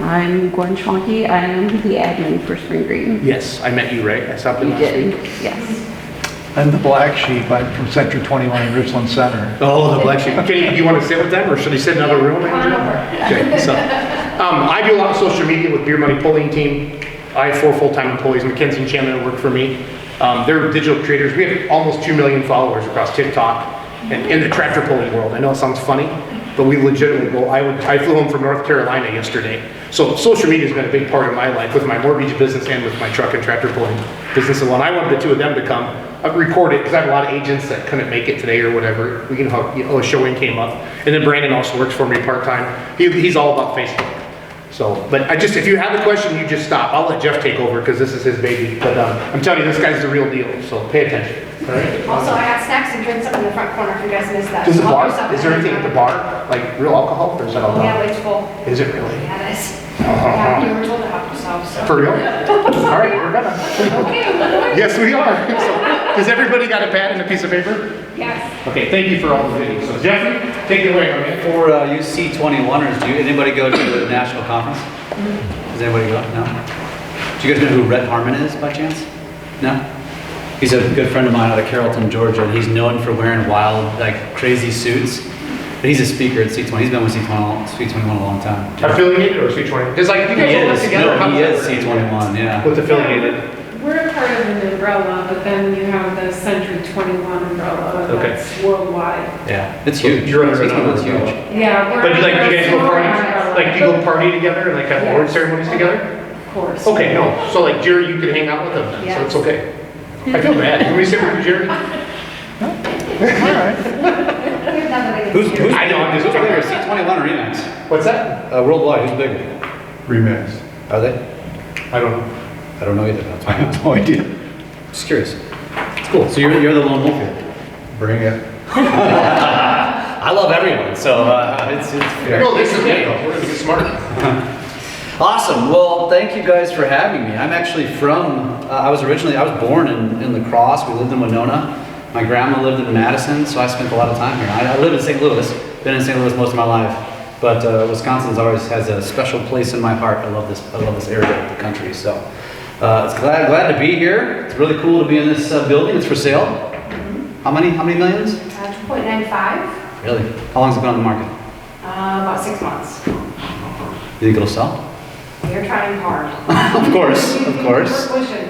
I'm Gwen Schwanke. I am the admin for Spring Green. Yes, I met you, right? I stopped in You last did, week. yes. I'm the black sheep. I'm from Century 21 in Richland Center. Oh, the black sheep. Okay, you want to sit with them, or should I sit in another room? Okay, so, I do a lot of social media with Beer Money Polling Team. I have 4 full-time employees. Mackenzie and Chandler work for me. They're digital creators. We have almost 2 million followers across TikTok and in the tractor pulling world. I know it sounds funny, but we legitimately go. I flew home from North Carolina yesterday. So social media has been a big part of my life with my mortgage business and with my truck and tractor pulling business. And when I wanted the two of them to come, I've recorded because I have a lot of agents that couldn't make it today or whatever. We can help, a showing came up. And then Brandon also works for me part-time. He's all about Facebook. So, but if you have a question, you just stop. I'll let Jeff take over because this is his baby. But I'm telling you, this guy's the real deal. So pay attention. All right? Also, I got snacks and drinks up in the front corner if you guys missed that. Does the So help bar, yourself is there anything at the bar? Like real alcohol or is that all Yeah, gone? it's full. Is it really? Yeah, it is. Yeah, you were told to help yourself, so. For real? All right, we're gonna. Okay. Yes, we are. So, has everybody got a pad and a piece of paper? Yes. Okay, thank you for all the videos. So Jeffrey, take it away, my man. For you C21ers, do anybody go to the national conference? Does anybody go? No? Do you guys know who Rhett Harmon is by chance? No? He's a good friend of mine out of Carrollton, Georgia, and he's known for wearing wild, like crazy suits. But he's a speaker at C20. He's been with C21 a long time. Affiliated or C20? Because like you guys all work together. No, he is C21, yeah. What's affiliated? We're a part of an umbrella, but then you have the Century 21 umbrella Okay. that's worldwide. Yeah, it's huge. You're under C21 another is huge. umbrella. Yeah, we're But you guys go party, umbrella. like you go party together and like have Yes. award ceremonies together? Of course. Okay, no. So like Jerry, you can hang out with them then, so Yes. it's okay. I feel bad. Can we sit with you, Jerry? All right. Who's I know, I'm just who's trying bigger, to- C21 or Remax? What's that? Worldwide, who's bigger? Remix. Are they? I don't know. I don't know either. That's I why I'm have no idea. just curious. It's cool. So you're the lone wolf here. Bring it. I love everyone, so it's fair. No, this is it. We're gonna get smarter. Awesome. Well, thank you guys for having me. I'm actually from. I was born in La Crosse. We lived in Winona. My grandma lived in Madison, so I spent a lot of time here. I live in St. Louis. Been in St. Louis most of my life, but Wisconsin's always has a special place in my heart. I love this area of the country. So it's glad to be here. It's really cool to be in this building. It's for sale. How many millions? 2.95, Really? How long has it been on the market? about 6 months. You think it'll sell? You're trying hard. Of course, of course. We're pushing.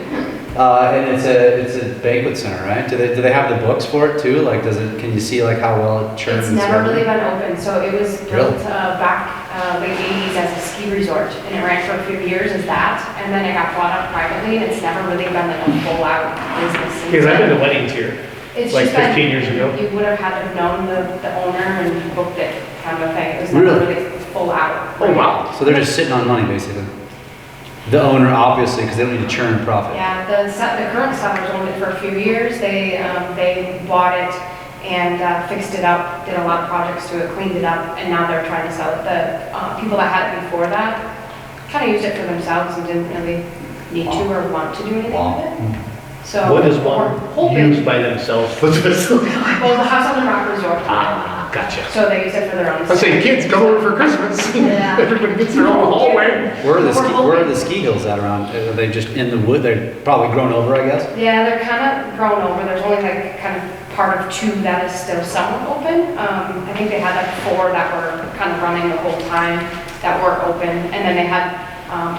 And it's a banquet center, right? Do they have the books for it too? Like, can you see like how well it churns? It's never really been open, so it was Really? built back late 80s as a ski resort, and it ran for a few years as that, and then it got bought up privately, and it's never really been like a full-out business. Because I've been to weddings here. It's like just been- 15 years ago. You would have had to have known the owner and booked it, kind of a thing. It was never Really? really full out. Oh, wow. So they're just sitting on money basically. The owner, obviously, because they don't need to churn profit. Yeah, the current sellers owned it for a few years. They bought it and fixed it up, did a lot of projects to it, cleaned it up, and now they're trying to sell it. The people that had it before that kind of used it for themselves and didn't really need to or want to do anything with it. So What is we're one hoping- used by themselves for the facility? Well, the House on the Rock Resort. Ah, gotcha. So they use it for their own. I say, kids, come over for Christmas. Yeah. Everybody gets their own hallway. Where are We're hoping- the ski hills at around? Are they just in the wood? They're probably grown over, I guess. Yeah, they're kind of grown over. There's only like kind of part of 2 that is still somewhat open. I think they had like 4 that were kind of running the whole time that were open, and then they had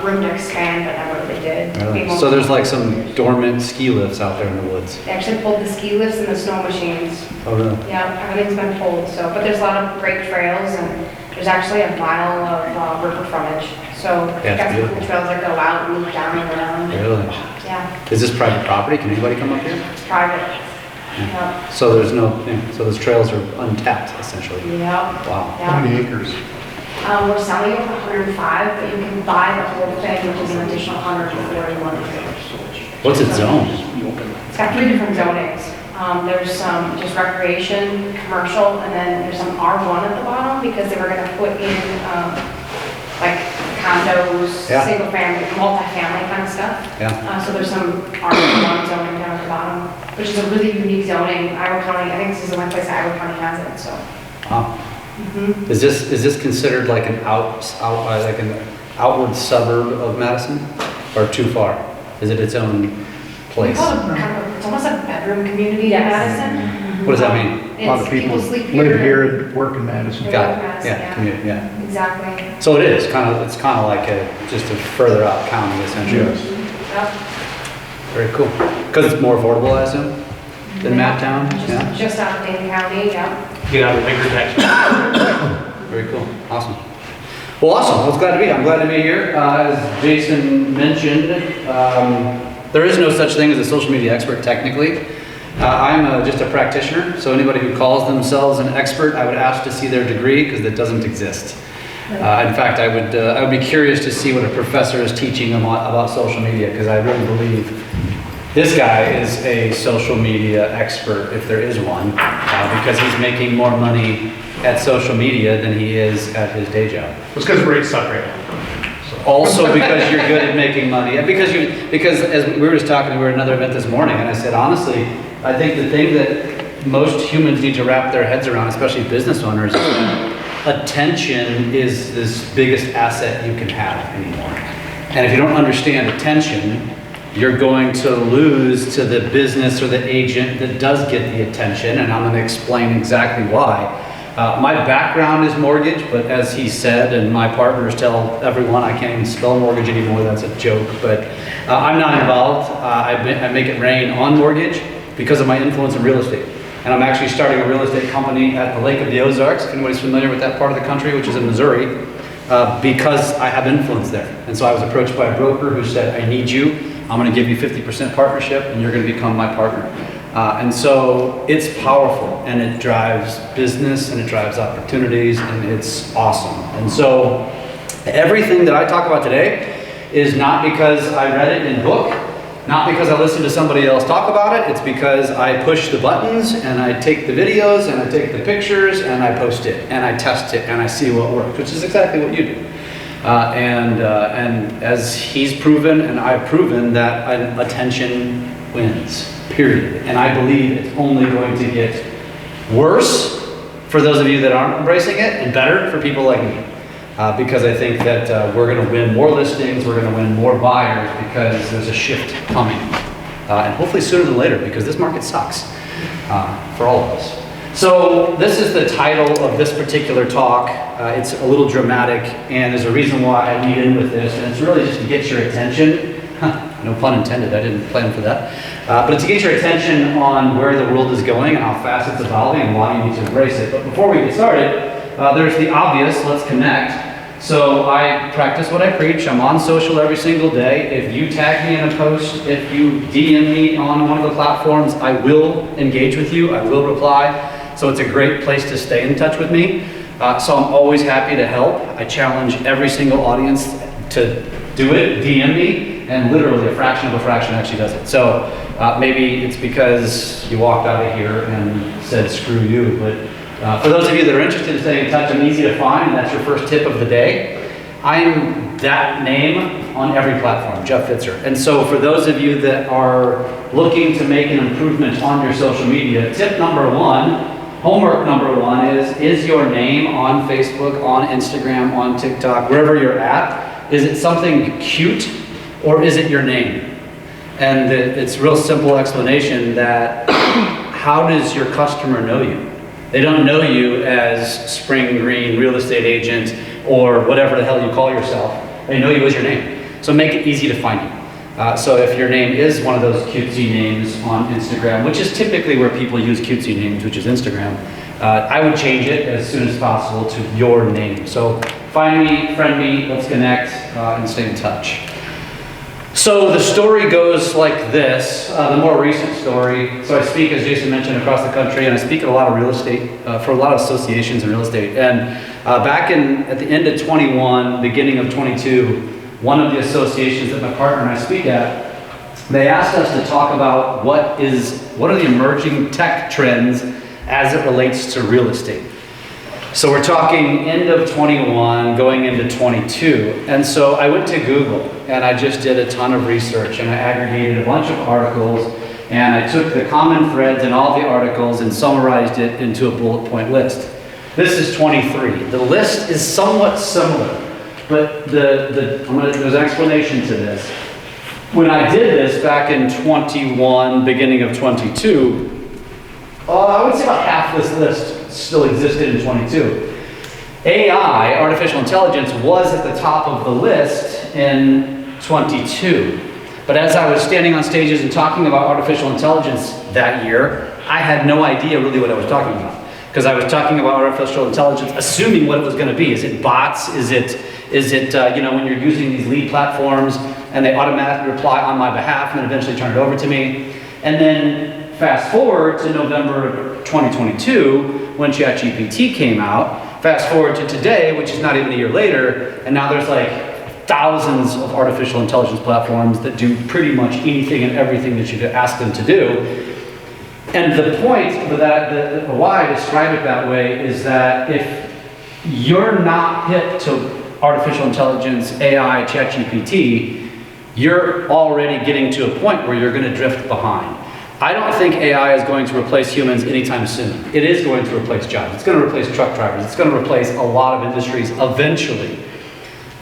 room to expand, but never really did. Really? People- So there's like some dormant ski lifts out there in the woods. They actually pulled the ski lifts and the snow machines. Oh, really? Yeah, everything's been pulled. So, but there's a lot of great trails, and there's actually a mile of river frontage. So Yeah, you got it's some cool beautiful. trails that go out and loop down and around. Really? Yeah, Is this private property? Can anybody come up here? it's private. Yeah. So there's so those trails are untapped essentially. Yeah. Wow. How Yeah. many acres? We're selling it for 105, but you can buy the whole thing, which is an additional 141 acres. What's its zone? It's got 3 different zonings. There's some just recreation, commercial, and then there's some R1 at the bottom because they were gonna put in, like condos, Yeah. single family, multi-family kind of stuff. Yeah. So there's some R1 zoning down at the bottom, which is a really unique zoning. Iowa County, I think this is the only place that Iowa County has it, so. Wow. Is this considered like an like an outward suburb of Madison, or too far? Is it its own We place? call it it's almost a bedroom community in Yes. Madison. What does that mean? A lot of It's people sleep live here and work in Madison. They Got live it. in Madison, Yeah, community, yeah. Exactly. So it is it's kind of like just a further out county essentially. Yes. Yep. Very cool. Because it's more affordable, I assume, than Madtown? Yeah. Just out of Dane County, yeah. Get out of the bigger tax. Very cool. Awesome. Well, awesome. Well, I'm glad to be here. As Jason mentioned, there is no such thing as a social media expert technically. I'm just a practitioner, so anybody who calls themselves an expert, I would ask to see their degree because it doesn't exist. In fact, I would be curious to see what a professor is teaching them about social media, because I really believe this guy is a social media expert, if there is one, because he's making more money at social media than he is at his day job. It's because rates suck right now. Also because you're good at making money, and because as we were just talking, we were at another event this morning, and I said, honestly, I think the thing that most humans need to wrap their heads around, especially business owners, is that attention is this biggest asset you can have anymore. And if you don't understand attention, you're going to lose to the business or the agent that does get the attention, and I'm going to explain exactly why. My background is mortgage, but as he said, and my partners tell everyone, I can't even spell mortgage anymore, that's a joke, but I'm not involved. I make it rain on mortgage because of my influence in real estate. And I'm actually starting a real estate company at the Lake of the Ozarks, if anybody's familiar with that part of the country, which is in Missouri, because I have influence there. And so I was approached by a broker who said, I need you, I'm gonna give you 50% partnership, and you're gonna become my partner. And so it's powerful, and it drives business, and it drives opportunities, and it's awesome. And so everything that I talk about today is not because I read it in book, not because I listened to somebody else talk about it, it's because I push the buttons, and I take the videos, and I take the pictures, and I post it, and I test it, and I see what works, which is exactly what you do. And as he's proven, and I've proven, that attention wins. Period. And I believe it's only going to get worse for those of you that aren't embracing it, and better for people like me. Because I think that we're going to win more listings, we're going to win more buyers, because there's a shift coming. And hopefully sooner than later, because this market sucks for all of us. So this is the title of this particular talk. It's a little dramatic, and there's a reason why I lead in with this, and it's really just to get your attention. No pun intended, I didn't plan for that. But to get your attention on where the world is going and how fast it's evolving and why you need to embrace it. But before we get started, there's the obvious, let's connect. So I practice what I preach. I'm on social every single day. If you tag me in a post, if you DM me on one of the platforms, I will engage with you, I will reply. So it's a great place to stay in touch with me. So I'm always happy to help. I challenge every single audience to do it, DM me, and literally a fraction of a fraction actually does it. So maybe it's because you walked out of here and said, screw you. But for those of you that are interested in staying in touch, I'm easy to find, and that's your first tip of the day. I'm that name on every platform, Jeff Pfitzer. And so for those of you that are looking to make an improvement on your social media, tip number one, homework number one is your name on Facebook, on Instagram, on TikTok, wherever you're at, is it something cute, or is it your name? And it's a real simple explanation that how does your customer know you? They don't know you as Spring Green real estate agent or whatever the hell you call yourself. They know you as your name. So make it easy to find you. So if your name is one of those cutesy names on Instagram, which is typically where people use cutesy names, which is Instagram, I would change it as soon as possible to your name. So find me, friend me, let's connect, and stay in touch. So the story goes like this, the more recent story. So I speak, as Jason mentioned, across the country, and I speak at a lot of real estate, for a lot of associations in real estate. And back at the end of 21, beginning of 22, one of the associations that my partner and I speak at, they asked us to talk about what are the emerging tech trends as it relates to real estate. So we're talking end of 21, going into 22. And so I went to Google and I just did a ton of research, and I aggregated a bunch of articles, and I took the common threads in all the articles and summarized it into a bullet point list. This is 23. The list is somewhat similar, but there's an explanation to this. When I did this back in 21, beginning of 22, I would say about half this list still existed in 22. AI, artificial intelligence, was at the top of the list in 22. But as I was standing on stages and talking about artificial intelligence that year, I had no idea really what I was talking about. Because I was talking about artificial intelligence, assuming what it was going to be. Is it bots? Is it when you're using these lead platforms and they automatically reply on my behalf and then eventually turn it over to me? And then fast forward to November of 2022, when ChatGPT came out. Fast forward to today, which is not even a year later, and now there's like thousands of artificial intelligence platforms that do pretty much anything and everything that you could ask them to do. And the point that why I describe it that way is that if you're not hip to artificial intelligence, AI, ChatGPT, you're already getting to a point where you're going to drift behind. I don't think AI is going to replace humans anytime soon. It is going to replace jobs. It's going to replace truck drivers. It's going to replace a lot of industries eventually.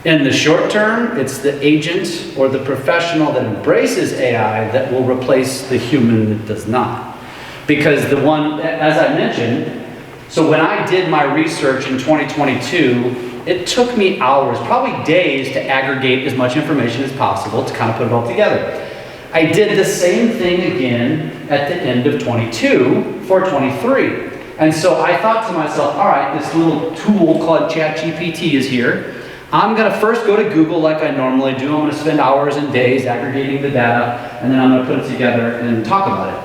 In the short term, it's the agent or the professional that embraces AI that will replace the human that does not. Because the one, as I mentioned, so when I did my research in 2022, it took me hours, probably days, to aggregate as much information as possible to kind of put it all together. I did the same thing again at the end of 22 for 23. And so I thought to myself, all right, this little tool called ChatGPT is here. I'm going to first go to Google like I normally do. I'm going to spend hours and days aggregating the data, and then I'm going to put it together and talk about it.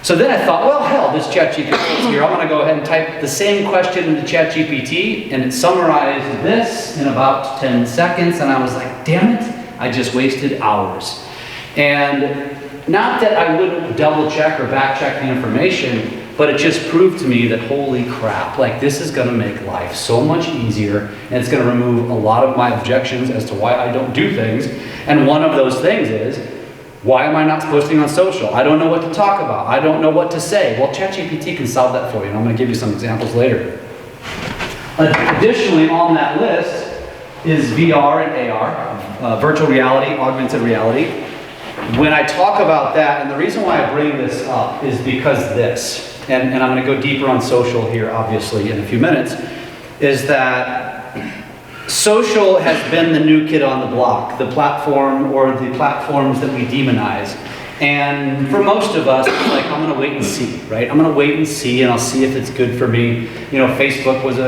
So then I thought, well, hell, this ChatGPT is here. I'm going to go ahead and type the same question into ChatGPT, and it summarized this in about 10 seconds. And I was like, damn it, I just wasted hours. And not that I wouldn't double check or back check the information, but it just proved to me that holy crap, like this is going to make life so much easier, and it's going to remove a lot of my objections as to why I don't do things. And one of those things is, why am I not posting on social? I don't know what to talk about. I don't know what to say. Well, ChatGPT can solve that for you, and I'm going to give you some examples later. Additionally, on that list is VR and AR, virtual reality, augmented reality. When I talk about that, and the reason why I bring this up is because this, and I'm going to go deeper on social here, obviously, in a few minutes, is that social has been the new kid on the block, the platform or the platforms that we demonize. And for most of us, it's like, I'm going to wait and see, right? I'm going to wait and see, and I'll see if it's good for me. You know, Facebook was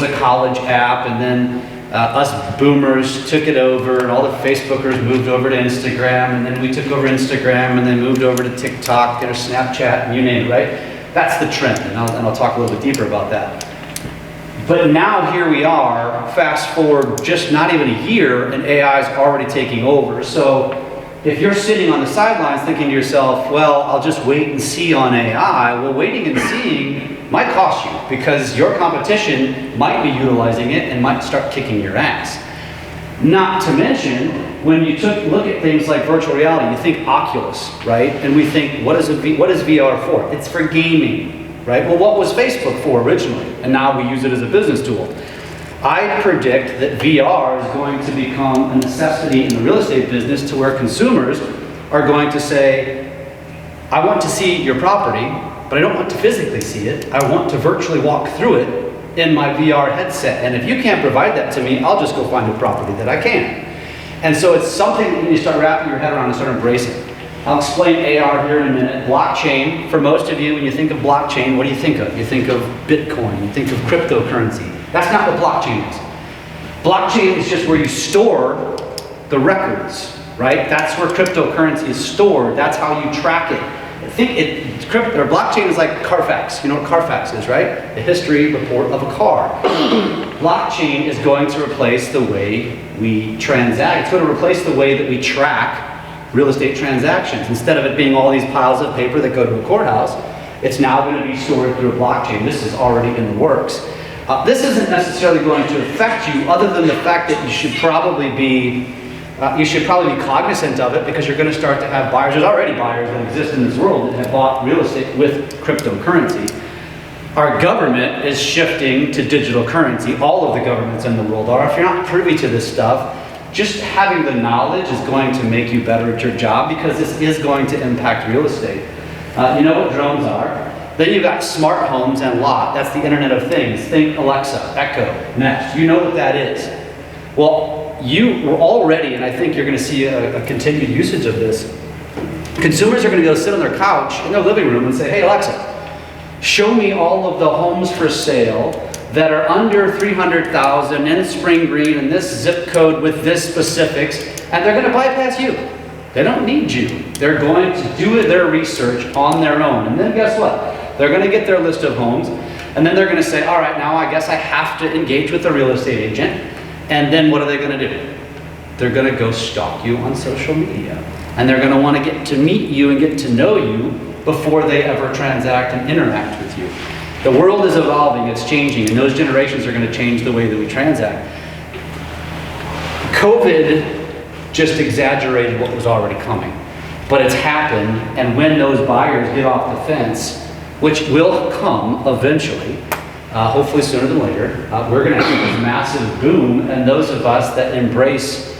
a college app, and then us boomers took it over, and all the Facebookers moved over to Instagram, and then we took over Instagram, and then moved over to TikTok or Snapchat, and you name it, right? That's the trend, and I'll talk a little bit deeper about that. But now here we are, fast forward just not even a year, and AI is already taking over. So if you're sitting on the sidelines thinking to yourself, well, I'll just wait and see on AI, well, waiting and seeing might cost you because your competition might be utilizing it and might start kicking your ass. Not to mention, when you look at things like virtual reality, you think Oculus, right? And we think, what is VR for? It's for gaming. Right? Well, what was Facebook for originally? And now we use it as a business tool. I predict that VR is going to become a necessity in the real estate business to where consumers are going to say, I want to see your property, but I don't want to physically see it. I want to virtually walk through it in my VR headset. And if you can't provide that to me, I'll just go find a property that I can. And so it's something that you start wrapping your head around and start embracing. I'll explain AR here in a minute. Blockchain, for most of you, when you think of blockchain, what do you think of? You think of Bitcoin, you think of cryptocurrency. That's not what blockchain is. Blockchain is just where you store the records, right? That's where cryptocurrency is stored. That's how you track it. Blockchain is like Carfax. You know what Carfax is, right? The history report of a car. Blockchain is going to replace the way we transact. It's going to replace the way that we track real estate transactions. Instead of it being all these piles of paper that go to a courthouse, it's now going to be stored through a blockchain. This is already in the works. This isn't necessarily going to affect you, other than the fact that you should probably be cognizant of it, because you're going to start to have buyers. There's already buyers that exist in this world that have bought real estate with cryptocurrency. Our government is shifting to digital currency. All of the governments in the world are. If you're not privy to this stuff, just having the knowledge is going to make you better at your job because this is going to impact real estate. You know what drones are? Then you've got smart homes and lot. That's the Internet of Things. Think Alexa, Echo, Nest. You know what that is. Well, you were already, and I think you're going to see a continued usage of this. Consumers are going to be able to sit on their couch in their living room and say, hey, Alexa, show me all of the homes for sale that are under 300,000 in Spring Green in this zip code with this specifics, and they're going to bypass you. They don't need you. They're going to do their research on their own. And then guess what? They're going to get their list of homes, and then they're going to say, all right, now I guess I have to engage with a real estate agent. And then what are they going to do? They're going to go stalk you on social media. And they're going to want to get to meet you and get to know you before they ever transact and interact with you. The world is evolving, it's changing, and those generations are going to change the way that we transact. COVID just exaggerated what was already coming, but it's happened, and when those buyers get off the fence, which will come eventually, hopefully sooner than later, we're going to have this massive boom, and those of us that embrace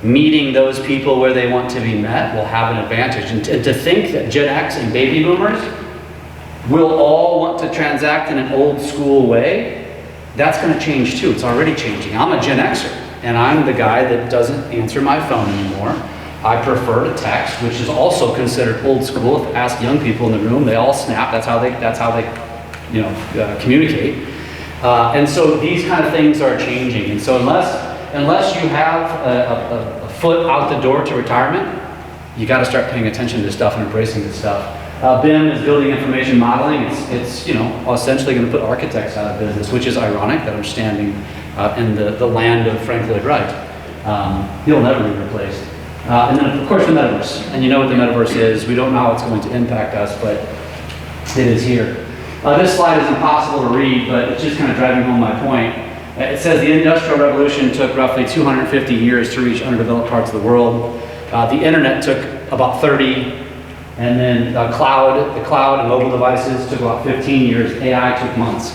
meeting those people where they want to be met will have an advantage. And to think that Gen X and baby boomers will all want to transact in an old school way, that's going to change too. It's already changing. I'm a Gen Xer, and I'm the guy that doesn't answer my phone anymore. I prefer to text, which is also considered old school. If ask young people in the room, they all snap. That's how they communicate. And so these kind of things are changing. And so unless you have a foot out the door to retirement, you got to start paying attention to this stuff and embracing this stuff. BIM is building information modeling. It's essentially going to put architects out of business, which is ironic that I'm standing in the land of Frank Lloyd Wright. He'll never be replaced. And then of course the metaverse. And you know what the metaverse is. We don't know how it's going to impact us, but it is here. This slide is impossible to read, but it's just kind of driving home my point. It says the Industrial Revolution took roughly 250 years to reach underdeveloped parts of the world. The internet took about 30, and then the cloud and mobile devices took about 15 years. AI took months.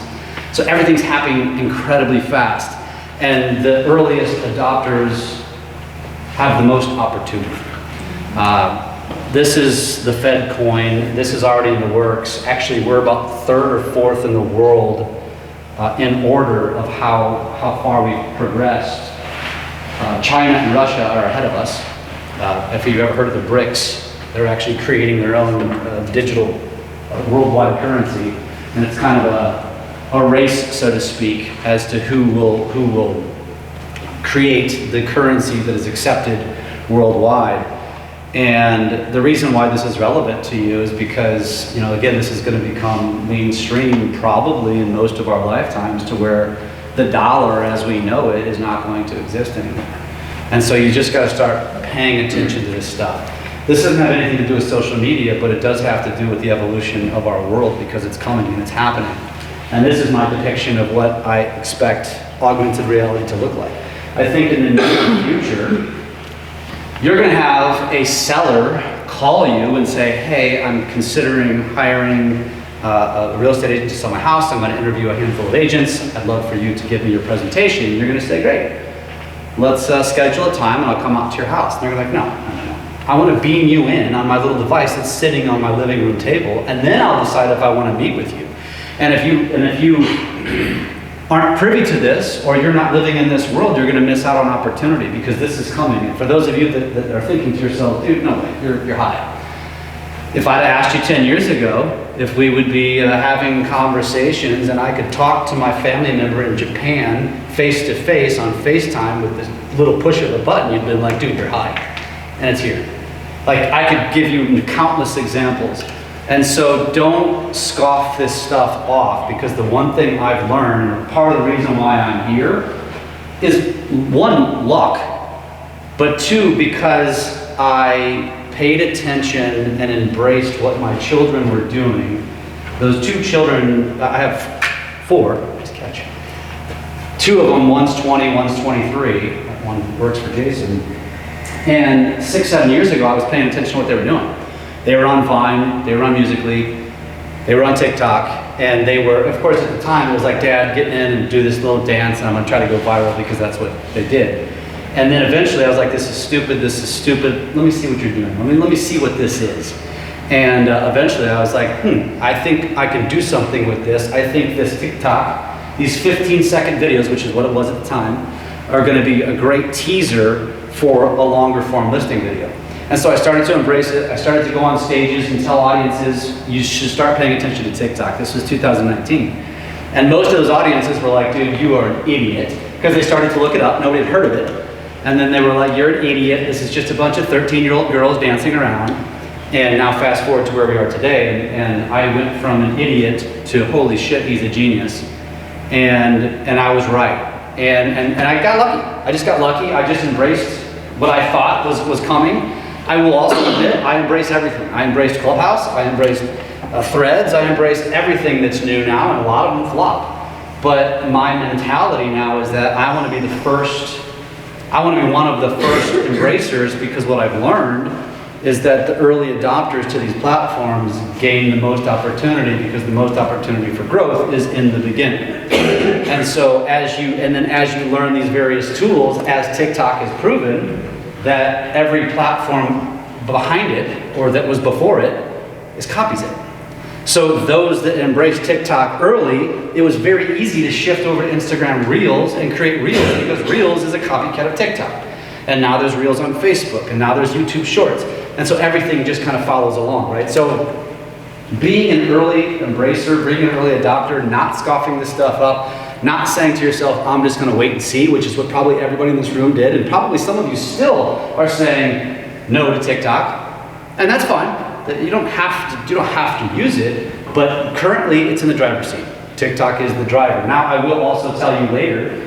So everything's happening incredibly fast, and the earliest adopters have the most opportunity. This is the Fed coin. This is already in the works. Actually, we're about third or fourth in the world in order of how far we've progressed. China and Russia are ahead of us. If you've ever heard of the BRICS, they're actually creating their own digital worldwide currency, and it's kind of a race, so to speak, as to who will create the currency that is accepted worldwide. And the reason why this is relevant to you is because, again, this is going to become mainstream probably in most of our lifetimes, to where the dollar as we know it is not going to exist anymore. And so you just got to start paying attention to this stuff. This doesn't have anything to do with social media, but it does have to do with the evolution of our world, because it's coming and it's happening. And this is my depiction of what I expect augmented reality to look like. I think in the near future, you're going to have a seller call you and say, hey, I'm considering hiring a real estate agent to sell my house. I'm going to interview a handful of agents. I'd love for you to give me your presentation. And you're going to say, great. Let's schedule a time and I'll come out to your house. And they're like, no. I want to beam you in on my little device that's sitting on my living room table, and then I'll decide if I want to meet with you. And if you aren't privy to this, or you're not living in this world, you're going to miss out on opportunity, because this is coming. And for those of you that are thinking to yourself, dude, no way, you're high. If I'd asked you 10 years ago if we would be having conversations and I could talk to my family member in Japan face to face on FaceTime with this little push of a button, you'd been like, dude, you're high. And it's here. Like, I could give you countless examples. And so don't scoff this stuff off, because the one thing I've learned, and part of the reason why I'm here, is one, luck, but two, because I paid attention and embraced what my children were doing. Those two children, I have four, nice catch. Two of them, one's 20, one's 23. One works for Jason. And 6-7 years ago, I was paying attention to what they were doing. They were on Vine, they were on Musical.ly, they were on TikTok, And they were, of course, at the time, it was like, Dad, get in and do this little dance, and I'm gonna try to go viral because that's what they did. And then eventually I was like, this is stupid, let me see what you're doing. Let me see what this is. And eventually I was like, I think I can do something with this. I think this TikTok, these 15-second videos, which is what it was at the time, are gonna be a great teaser for a longer form listing video. And so I started to embrace it. I started to go on stages and tell audiences, you should start paying attention to TikTok. This was 2019. And most of those audiences were like, dude, you are an idiot. Because they started to look it up, nobody had heard of it. And then they were like, you're an idiot. This is just a bunch of 13-year-old girls dancing around. And now fast forward to where we are today, and I went from an idiot to holy shit, he's a genius. And I was right. And I got lucky. I just got lucky. I just embraced what I thought was coming. I will also admit, I embrace everything. I embraced Clubhouse, I embraced Threads, I embraced everything that's new now, and a lot of them flop. But my mentality now is that I want to be the first, I want to be one of the first embracers, because what I've learned is that the early adopters to these platforms gain the most opportunity, because the most opportunity for growth is in the beginning. And so as you learn these various tools, as TikTok has proven, that every platform behind it, or that was before it, copies it. So those that embraced TikTok early, it was very easy to shift over to Instagram Reels and create Reels, because Reels is a copycat of TikTok. And now there's Reels on Facebook, and now there's YouTube Shorts. And so everything just kind of follows along, right? So being an early embracer, being an early adopter, not scoffing this stuff up, not saying to yourself, I'm just going to wait and see, which is what probably everybody in this room did, and probably some of you still are saying no to TikTok, and that's fine. You don't have to use it, but currently it's in the driver's seat. TikTok is the driver. Now I will also tell you later,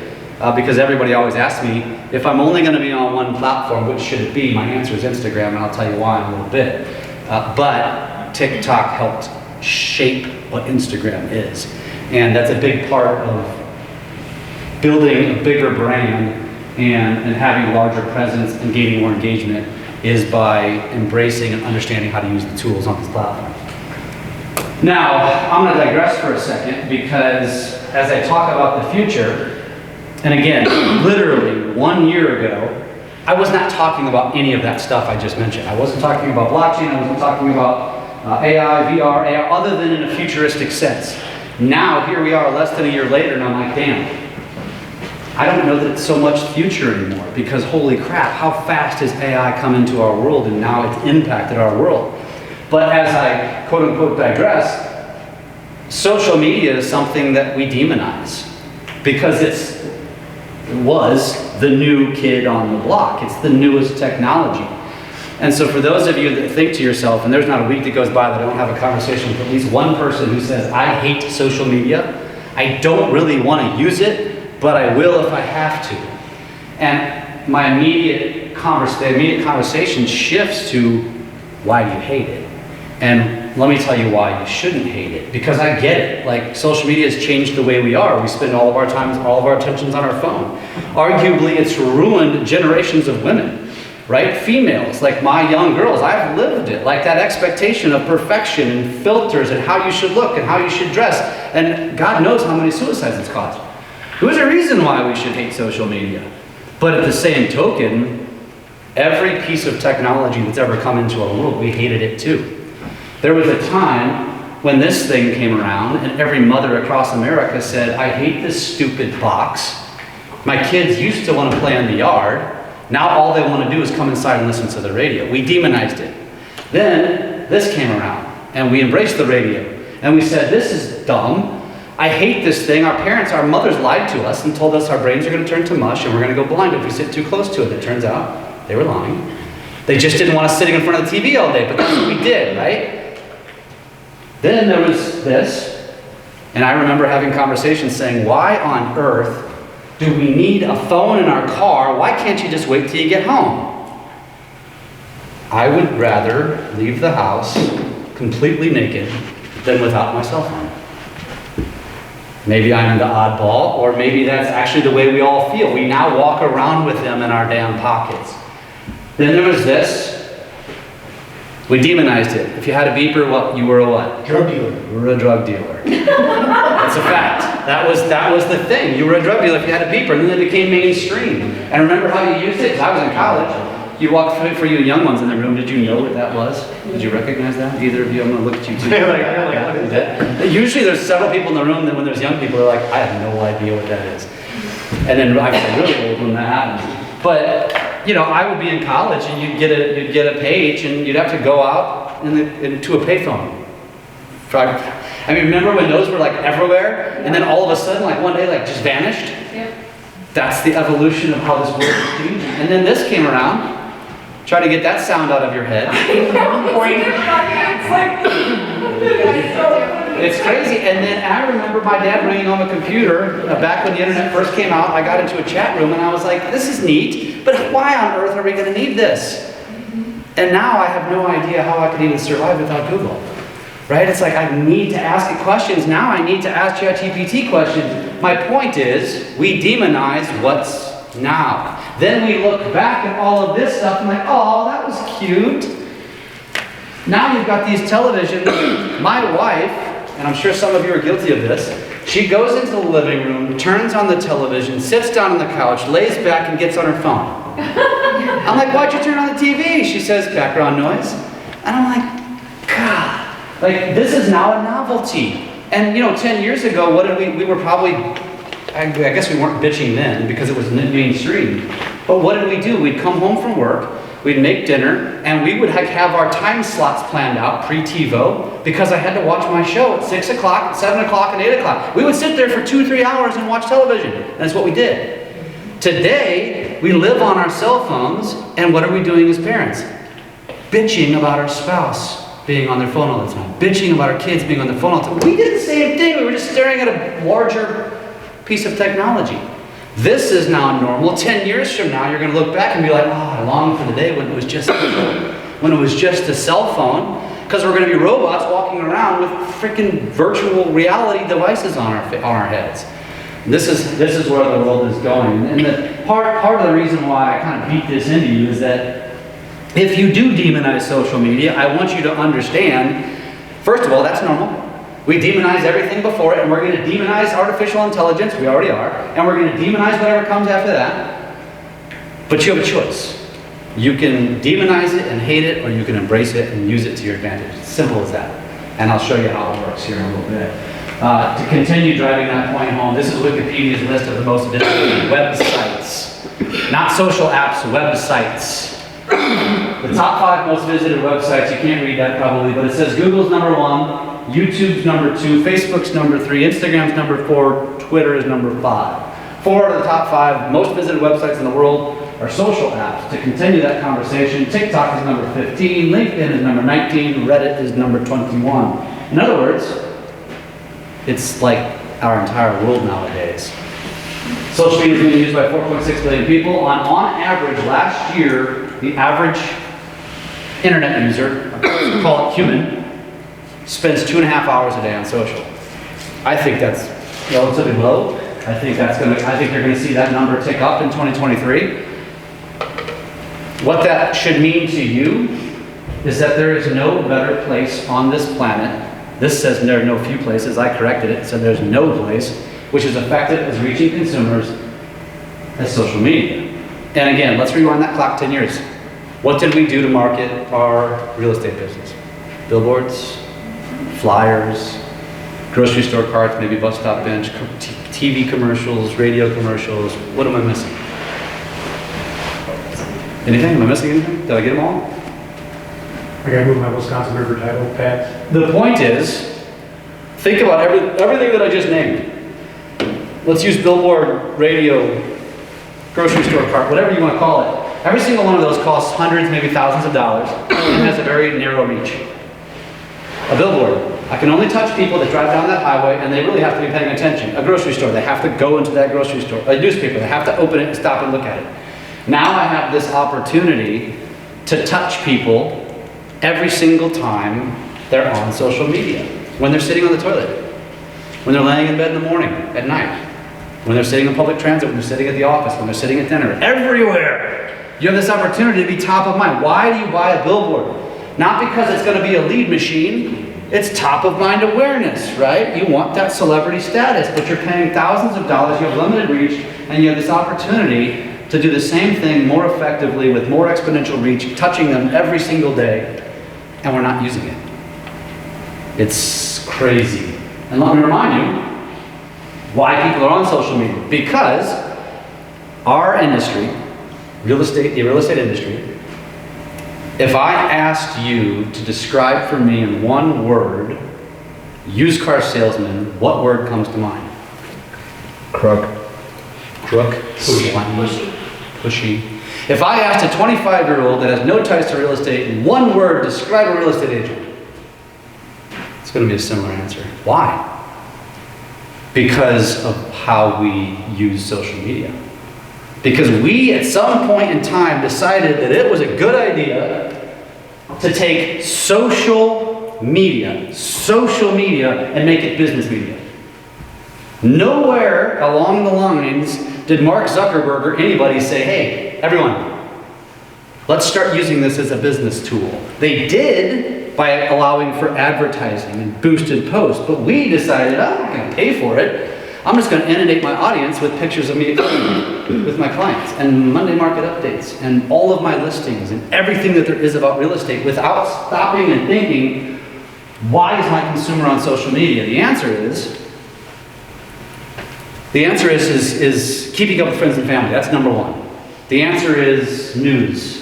because everybody always asks me, if I'm only going to be on one platform, which should it be? My answer is Instagram, and I'll tell you why in a little bit. But TikTok helped shape what Instagram is. And that's a big part of building a bigger brand and having a larger presence and gaining more engagement, is by embracing and understanding how to use the tools on this platform. Now, I'm going to digress for a second, because as I talk about the future, and again, literally 1 year ago, I was not talking about any of that stuff I just mentioned. I wasn't talking about blockchain, I wasn't talking about AI, VR, AR, other than in a futuristic sense. Now, here we are less than a year later, and I'm like, damn, I don't know that it's so much future anymore, because holy crap, how fast has AI come into our world, and now it's impacted our world. But as I quote unquote digress, social media is something that we demonize, because it was the new kid on the block. It's the newest technology. And so for those of you that think to yourself, and there's not a week that goes by that I don't have a conversation with at least one person who says, I hate social media, I don't really want to use it, but I will if I have to. And my immediate conversation shifts to, why do you hate it? And let me tell you why you shouldn't hate it, because I get it. Like, social media has changed the way we are. We spend all of our time, all of our attentions on our phone. Arguably, it's ruined generations of women, right? Females, like my young girls, I've lived it. Like that expectation of perfection and filters and how you should look and how you should dress. And God knows how many suicides it's caused. There's a reason why we should hate social media. But at the same token, every piece of technology that's ever come into our world, we hated it too. There was a time when this thing came around and every mother across America said, I hate this stupid box. My kids used to want to play in the yard. Now all they want to do is come inside and listen to the radio. We demonized it. Then this came around and we embraced the radio. And we said, this is dumb. I hate this thing. Our mothers lied to us and told us our brains are going to turn to mush and we're going to go blind if we sit too close to it. It turns out they were lying. They just didn't want us sitting in front of the TV all day, but that's what we did, right? Then there was this, and I remember having conversations saying, why on earth do we need a phone in our car? Why can't you just wait till you get home? I would rather leave the house completely naked than without my cell phone. Maybe I'm the oddball, or maybe that's actually the way we all feel. We now walk around with them in our damn pockets. Then there was this, We demonized it. If you had a beeper, well, you were a what? Drug dealer. You were a drug dealer. That's a fact. That was the thing. You were a drug dealer if you had a beeper, and then it became mainstream. And remember how you used it? 'Cause I was in college. You walked through, for you young ones in the room, did you know what that was? Did you recognize that? Either of you? I'm gonna look at you too. Yeah. Usually there's several people in the room that when there's young people, they're like, I have no idea what that is. And then I was really old when that happened. But, you know, I would be in college and you'd get a page and you'd have to go out into a payphone. I mean, remember when those were like everywhere? And then all of a sudden, like one day, like just vanished? Yep. That's the evolution of how this world is changing. And then this came around. Try to get that sound out of your head. It's crazy. And then I remember my dad bringing home a computer. Back when the internet first came out, I got into a chat room and I was like, this is neat, but why on earth are we going to need this? And now I have no idea how I could even survive without Google. Right? It's like I need to ask it questions. Now I need to ask ChatGPT questions. My point is, we demonize what's now. Then we look back at all of this stuff and like, oh, that was cute. Now you've got these televisions. My wife, and I'm sure some of you are guilty of this, she goes into the living room, turns on the television, sits down on the couch, lays back and gets on her phone. I'm like, why'd you turn on the TV? She says, background noise. And I'm like, God. Like, this is now a novelty. And, you know, 10 years ago, what did we were probably, I guess we weren't bitching then because it was mainstream. But what did we do? We'd come home from work, we'd make dinner, and we would have our time slots planned out pre-TiVo because I had to watch my show at 6 o'clock, 7 o'clock, and 8 o'clock. We would sit there for 2-3 hours and watch television. And that's what we did. Today, we live on our cell phones, and what are we doing as parents? Bitching about our spouse being on their phone all the time. Bitching about our kids being on their phone all the time. We did the same thing. We were just staring at a larger piece of technology. This is now normal. 10 years from now, you're going to look back and be like, oh, I long for the day when it was just a cell phone. Because we're going to be robots walking around with freaking virtual reality devices on our heads. This is where the world is going. And the part of the reason why I kind of beat this into you is that if you do demonize social media, I want you to understand, first of all, that's normal. We demonize everything before it, and we're going to demonize artificial intelligence. We already are. And we're going to demonize whatever comes after that. But you have a choice. You can demonize it and hate it, or you can embrace it and use it to your advantage. It's simple as that. And I'll show you how it works here in a little bit. To continue driving that point home, this is Wikipedia's list of the most visited websites. Not social apps, websites. The top 5 most visited websites, you can't read that probably, but it says Google's number 1, YouTube's number 2, Facebook's number 3, Instagram's number 4, Twitter is number 5. 4 of the top 5 most visited websites in the world are social apps. To continue that conversation, TikTok is number 15, LinkedIn is number 19, Reddit is number 21. In other words, it's like our entire world nowadays. Social media is being used by 4.6 billion people. On average, last year, the average internet user, call it human, spends 2.5 hours a day on social. I think that's relatively low. I think you're going to see that number tick up in 2023. What that should mean to you is that there is no better place on this planet. This says there are no few places. I corrected it. So there's no place which is effective as reaching consumers as social media. And again, let's rewind that clock 10 years. What did we do to market our real estate business? Billboards, flyers, grocery store carts, maybe bus stop bench, TV commercials, radio commercials. What am I missing? Anything? Am I missing anything? Did I get them all? I gotta move my Wisconsin River title, Pat. The point is, think about everything that I just named. Let's use billboard, radio, grocery store cart, whatever you want to call it. Every single one of those costs hundreds, maybe thousands of dollars, and has a very narrow reach. A billboard, I can only touch people that drive down that highway and they really have to be paying attention. A grocery store, they have to go into that grocery store. A newspaper, they have to open it and stop and look at it. Now I have this opportunity to touch people every single time they're on social media. When they're sitting on the toilet, when they're laying in bed in the morning, at night, when they're sitting in public transit, when they're sitting at the office, when they're sitting at dinner, everywhere. You have this opportunity to be top of mind. Why do you buy a billboard? Not because it's going to be a lead machine. It's top of mind awareness, right? You want that celebrity status, but you're paying thousands of dollars, you have limited reach, and you have this opportunity to do the same thing more effectively with more exponential reach, touching them every single day, and we're not using it. It's crazy. And let me remind you why people are on social media. Because our industry, the real estate industry, if I asked you to describe for me in one word, used car salesman, what word comes to mind? Crook. Crook? Pushy. Pushy. If I asked a 25-year-old that has no ties to real estate, in one word, describe a real estate agent, it's going to be a similar answer. Why? Because of how we use social media. Because we, at some point in time, decided that it was a good idea to take social media, and make it business media. Nowhere along the lines did Mark Zuckerberg or anybody say, hey, everyone, let's start using this as a business tool. They did by allowing for advertising and boosted posts, but we decided, I'm not going to pay for it. I'm just going to inundate my audience with pictures of me with my clients and Monday market updates and all of my listings and everything that there is about real estate without stopping and thinking, why is my consumer on social media? The answer is keeping up with friends and family. That's number one. The answer is news.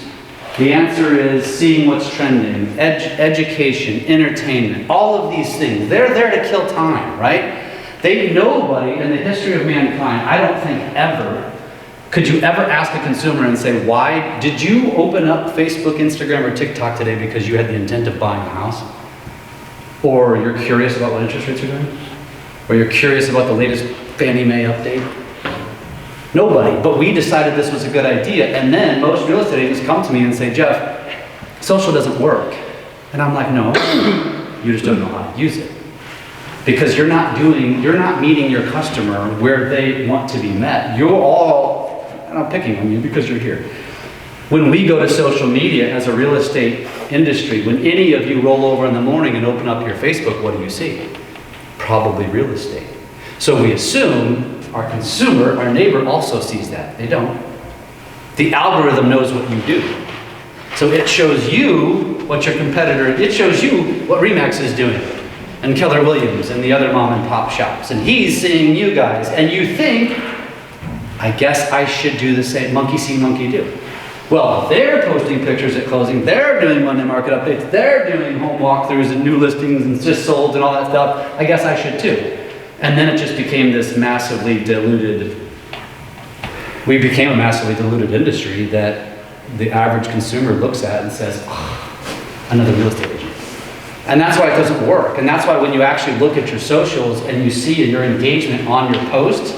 The answer is seeing what's trending, education, entertainment, all of these things. They're there to kill time, right? Nobody in the history of mankind, I don't think ever, could you ever ask a consumer and say, why did you open up Facebook, Instagram, or TikTok today because you had the intent of buying a house? Or you're curious about what interest rates are doing? Or you're curious about the latest Fannie Mae update? Nobody, but we decided this was a good idea. And then most real estate agents come to me and say, Jeff, social doesn't work. And I'm like, no, you just don't know how to use it. Because you're not meeting your customer where they want to be met. And I'm picking on you because you're here. When we go to social media as a real estate industry, when any of you roll over in the morning and open up your Facebook, what do you see? Probably real estate. So we assume our consumer, our neighbor also sees that. They don't. The algorithm knows what you do. So it shows you what your competitor, it shows you what RE/MAX is doing. And Keller Williams and the other mom and pop shops. And he's seeing you guys. And you think, I guess I should do the same. Monkey see, monkey do. Well, they're posting pictures at closing. They're doing Monday market updates. They're doing home walkthroughs and new listings and just sold and all that stuff. I guess I should too. And then it just became this massively diluted, we became a massively diluted industry that the average consumer looks at and says, oh, another real estate agent. And that's why it doesn't work. And that's why when you actually look at your socials and you see your engagement on your post,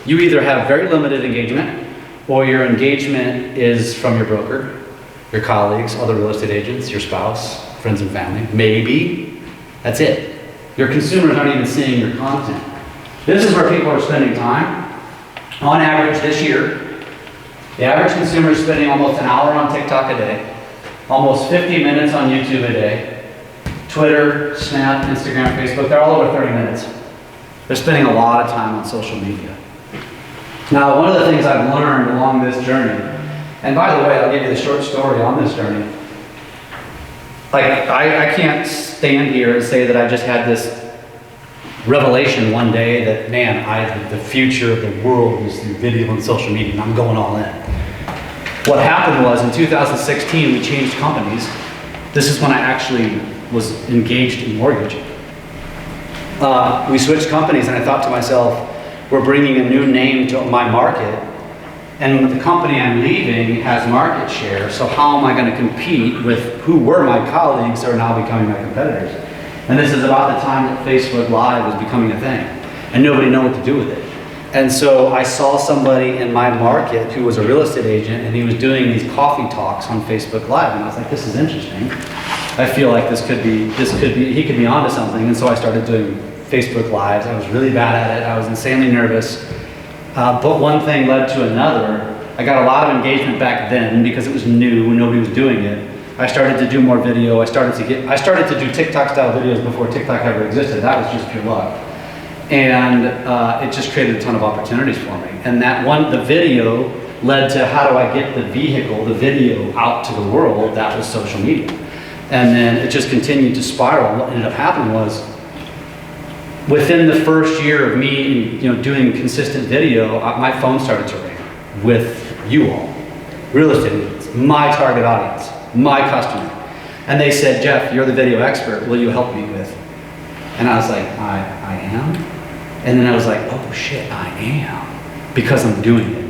you either have very limited engagement or your engagement is from your broker, your colleagues, other real estate agents, your spouse, friends and family. Maybe. That's it. Your consumers aren't even seeing your content. This is where people are spending time. On average this year, the average consumer is spending almost an hour on TikTok a day, almost 50 minutes on YouTube a day, Twitter, Snap, Instagram, Facebook, they're all over 30 minutes. They're spending a lot of time on social media. Now, one of the things I've learned along this journey, and by the way, I'll give you the short story on this journey. Like, I can't stand here and say that I just had this revelation one day that, man, the future of the world is through video and social media, and I'm going all in. What happened was, in 2016, we changed companies. This is when I actually was engaged in mortgage. We switched companies, and I thought to myself, we're bringing a new name to my market, and the company I'm leaving has market share, so how am I going to compete with who were my colleagues who are now becoming my competitors? And this is about the time that Facebook Live was becoming a thing, and nobody knew what to do with it. And so I saw somebody in my market who was a real estate agent, and he was doing these coffee talks on Facebook Live, and I was like, this is interesting. I feel like he could be onto something, and so I started doing Facebook Lives. I was really bad at it. I was insanely nervous. But one thing led to another. I got a lot of engagement back then because it was new and nobody was doing it. I started to do more video. I started to do TikTok style videos before TikTok ever existed. That was just pure luck. And it just created a ton of opportunities for me. And the video led to how do I get the video out to the world. That was social media. And then it just continued to spiral. What ended up happening was, within the first year of me, doing consistent video, my phone started to ring with you all, real estate agents, my target audience, my customer. And they said, Jeff, you're the video expert. Will you help me with? And I was like, I am? And then I was like, oh shit, I am, because I'm doing it.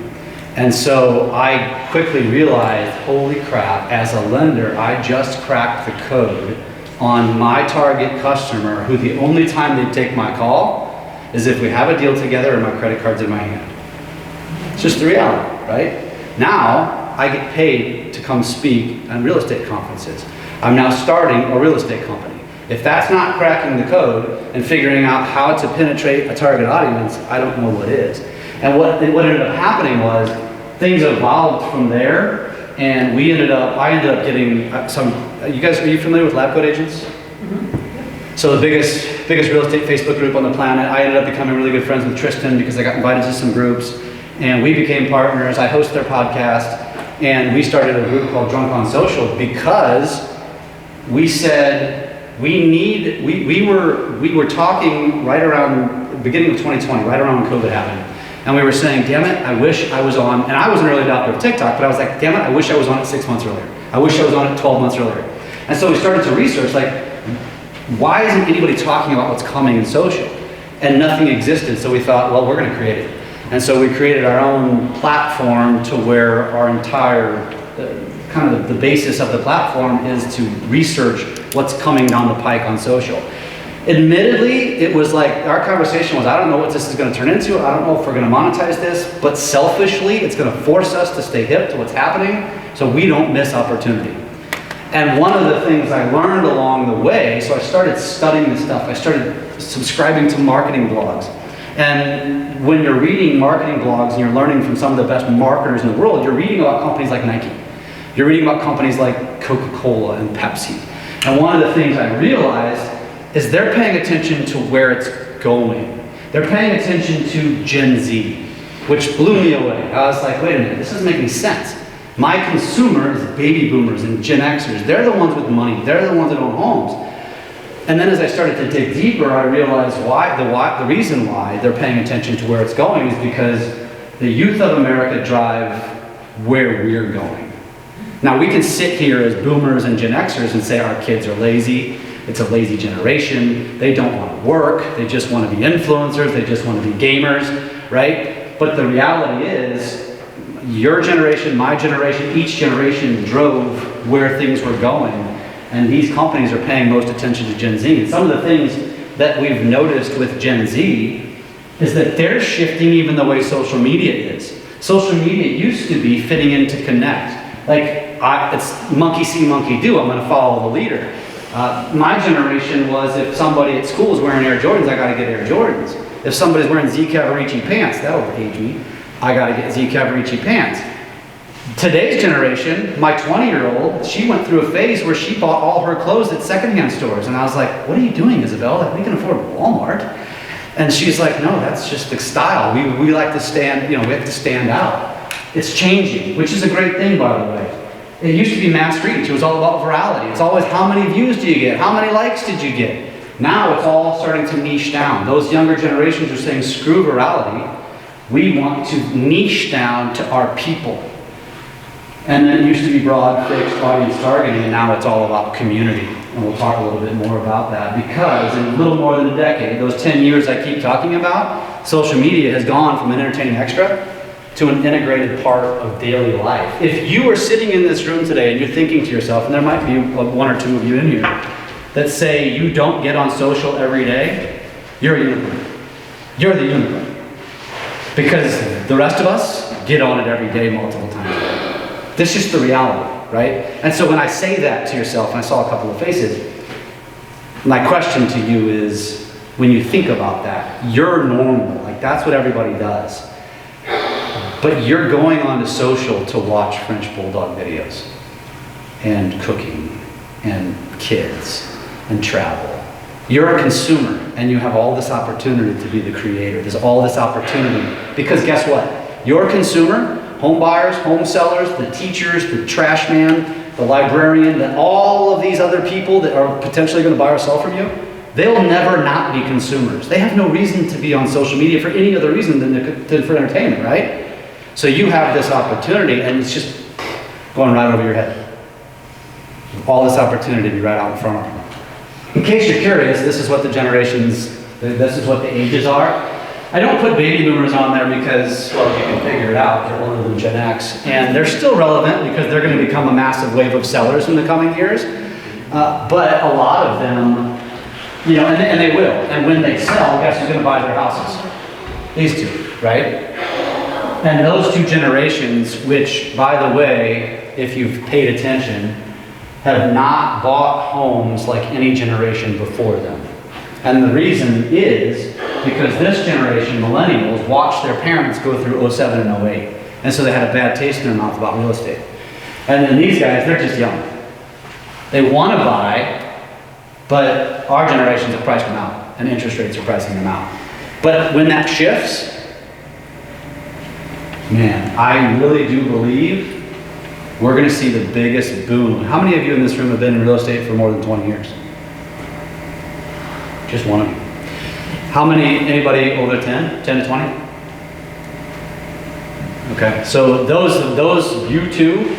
And so I quickly realized, holy crap, as a lender, I just cracked the code on my target customer, who the only time they take my call is if we have a deal together and my credit card's in my hand. It's just the reality, right? Now, I get paid to come speak on real estate conferences. I'm now starting a real estate company. If that's not cracking the code and figuring out how to penetrate a target audience, I don't know what is. And what ended up happening was, things evolved from there, and I ended up getting are you familiar with lab coat agents? Mm-hmm. So the biggest real estate Facebook group on the planet. I ended up becoming really good friends with Tristan because I got invited to some groups, and we became partners. I host their podcast, and we started a group called Drunk on Social because we said we were talking right around the beginning of 2020, right around when COVID happened. And we were saying, damn it, I wish I was on, and I was an early adopter of TikTok, but I was like, damn it, I wish I was on it 6 months earlier. I wish I was on it 12 months earlier. And so we started to research, like, why isn't anybody talking about what's coming in social? And nothing existed, so we thought, well, we're gonna create it. And so we created our own platform to where our entire, kind of the basis of the platform is to research what's coming down the pike on social. Admittedly, it was like, our conversation was, I don't know what this is going to turn into. I don't know if we're going to monetize this, but selfishly, it's going to force us to stay hip to what's happening so we don't miss opportunity. And one of the things I learned along the way, so I started studying this stuff. I started subscribing to marketing blogs. And when you're reading marketing blogs and you're learning from some of the best marketers in the world, you're reading about companies like Nike. You're reading about companies like Coca-Cola and Pepsi. And one of the things I realized is they're paying attention to where it's going. They're paying attention to Gen Z, which blew me away. I was like, wait a minute, this isn't making sense. My consumer is baby boomers and Gen Xers. They're the ones with money. They're the ones that own homes. And then as I started to dig deeper, I realized the reason why they're paying attention to where it's going is because the youth of America drive where we're going. Now we can sit here as boomers and Gen Xers and say our kids are lazy. It's a lazy generation. They don't want to work. They just want to be influencers. They just want to be gamers, right? But the reality is, your generation, my generation, each generation drove where things were going. And these companies are paying most attention to Gen Z. And some of the things that we've noticed with Gen Z is that they're shifting even the way social media is. Social media used to be fitting in to connect. Like, it's monkey see, monkey do. I'm going to follow the leader. My generation was, if somebody at school is wearing Air Jordans, I got to get Air Jordans. If somebody's wearing Z Cavaricci pants, that'll age me, I got to get Z Cavaricci pants. Today's generation, my 20-year-old, she went through a phase where she bought all her clothes at secondhand stores. And I was like, what are you doing, Isabel? Like, we can afford Walmart. And she's like, no, that's just the style. We like to stand, we have to stand out. It's changing, which is a great thing, by the way. It used to be mass reach. It was all about virality. It's always, how many views do you get? How many likes did you get? Now it's all starting to niche down. Those younger generations are saying, screw virality. We want to niche down to our people. And then it used to be broad, fixed audience targeting, and now it's all about community. And we'll talk a little bit more about that, because in a little more than a decade, those 10 years I keep talking about, social media has gone from an entertaining extra to an integrated part of daily life. If you are sitting in this room today and you're thinking to yourself, and there might be one or two of you in here, that say you don't get on social every day, you're a unicorn. You're the unicorn. Because the rest of us get on it every day, multiple times a day. This is just the reality, right? And so when I say that to yourself, and I saw a couple of faces, my question to you is, when you think about that, you're normal, like that's what everybody does. But you're going on to social to watch French Bulldog videos. and cooking and kids and travel. You're a consumer and you have all this opportunity to be the creator. There's all this opportunity because guess what? You're a consumer, home buyers, home sellers, the teachers, the trash man, the librarian, all of these other people that are potentially going to buy or sell from you, they'll never not be consumers. They have no reason to be on social media for any other reason than for entertainment, right? So you have this opportunity and it's just going right over your head. All this opportunity to be right out in front of you. In case you're curious, this is what the generations, this is what the ages are. I don't put baby boomers on there because, well, you can figure it out, they're older than Gen X. And they're still relevant because they're going to become a massive wave of sellers in the coming years. But a lot of them, you know, and they will. And when they sell, guess who's going to buy their houses? These two, right? And those two generations, which, by the way, if you've paid attention, have not bought homes like any generation before them. And the reason is because this generation, millennials, watched their parents go through 07 and 08. And so they had a bad taste in their mouth about real estate. And then these guys, they're just young. They want to buy, but our generations have priced them out, and interest rates are pricing them out. But when that shifts, man, I really do believe we're going to see the biggest boom. How many of you in this room have been in real estate for more than 20 years? Just one of you. How many, anybody over 10? 10 to 20? Okay, so those you two,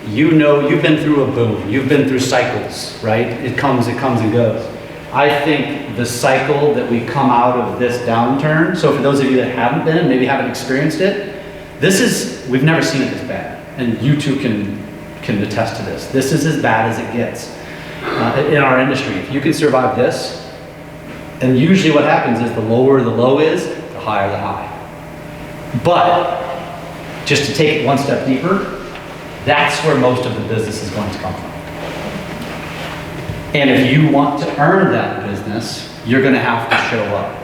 you know you've been through a boom. You've been through cycles, right? It comes and goes. I think the cycle that we come out of this downturn, so for those of you that haven't been and maybe haven't experienced it, we've never seen it this bad. And you two can attest to this. This is as bad as it gets in our industry. If you can survive this, and usually what happens is the lower the low is, the higher the high. But just to take it one step deeper, that's where most of the business is going to come from. And if you want to earn that business, you're going to have to show up.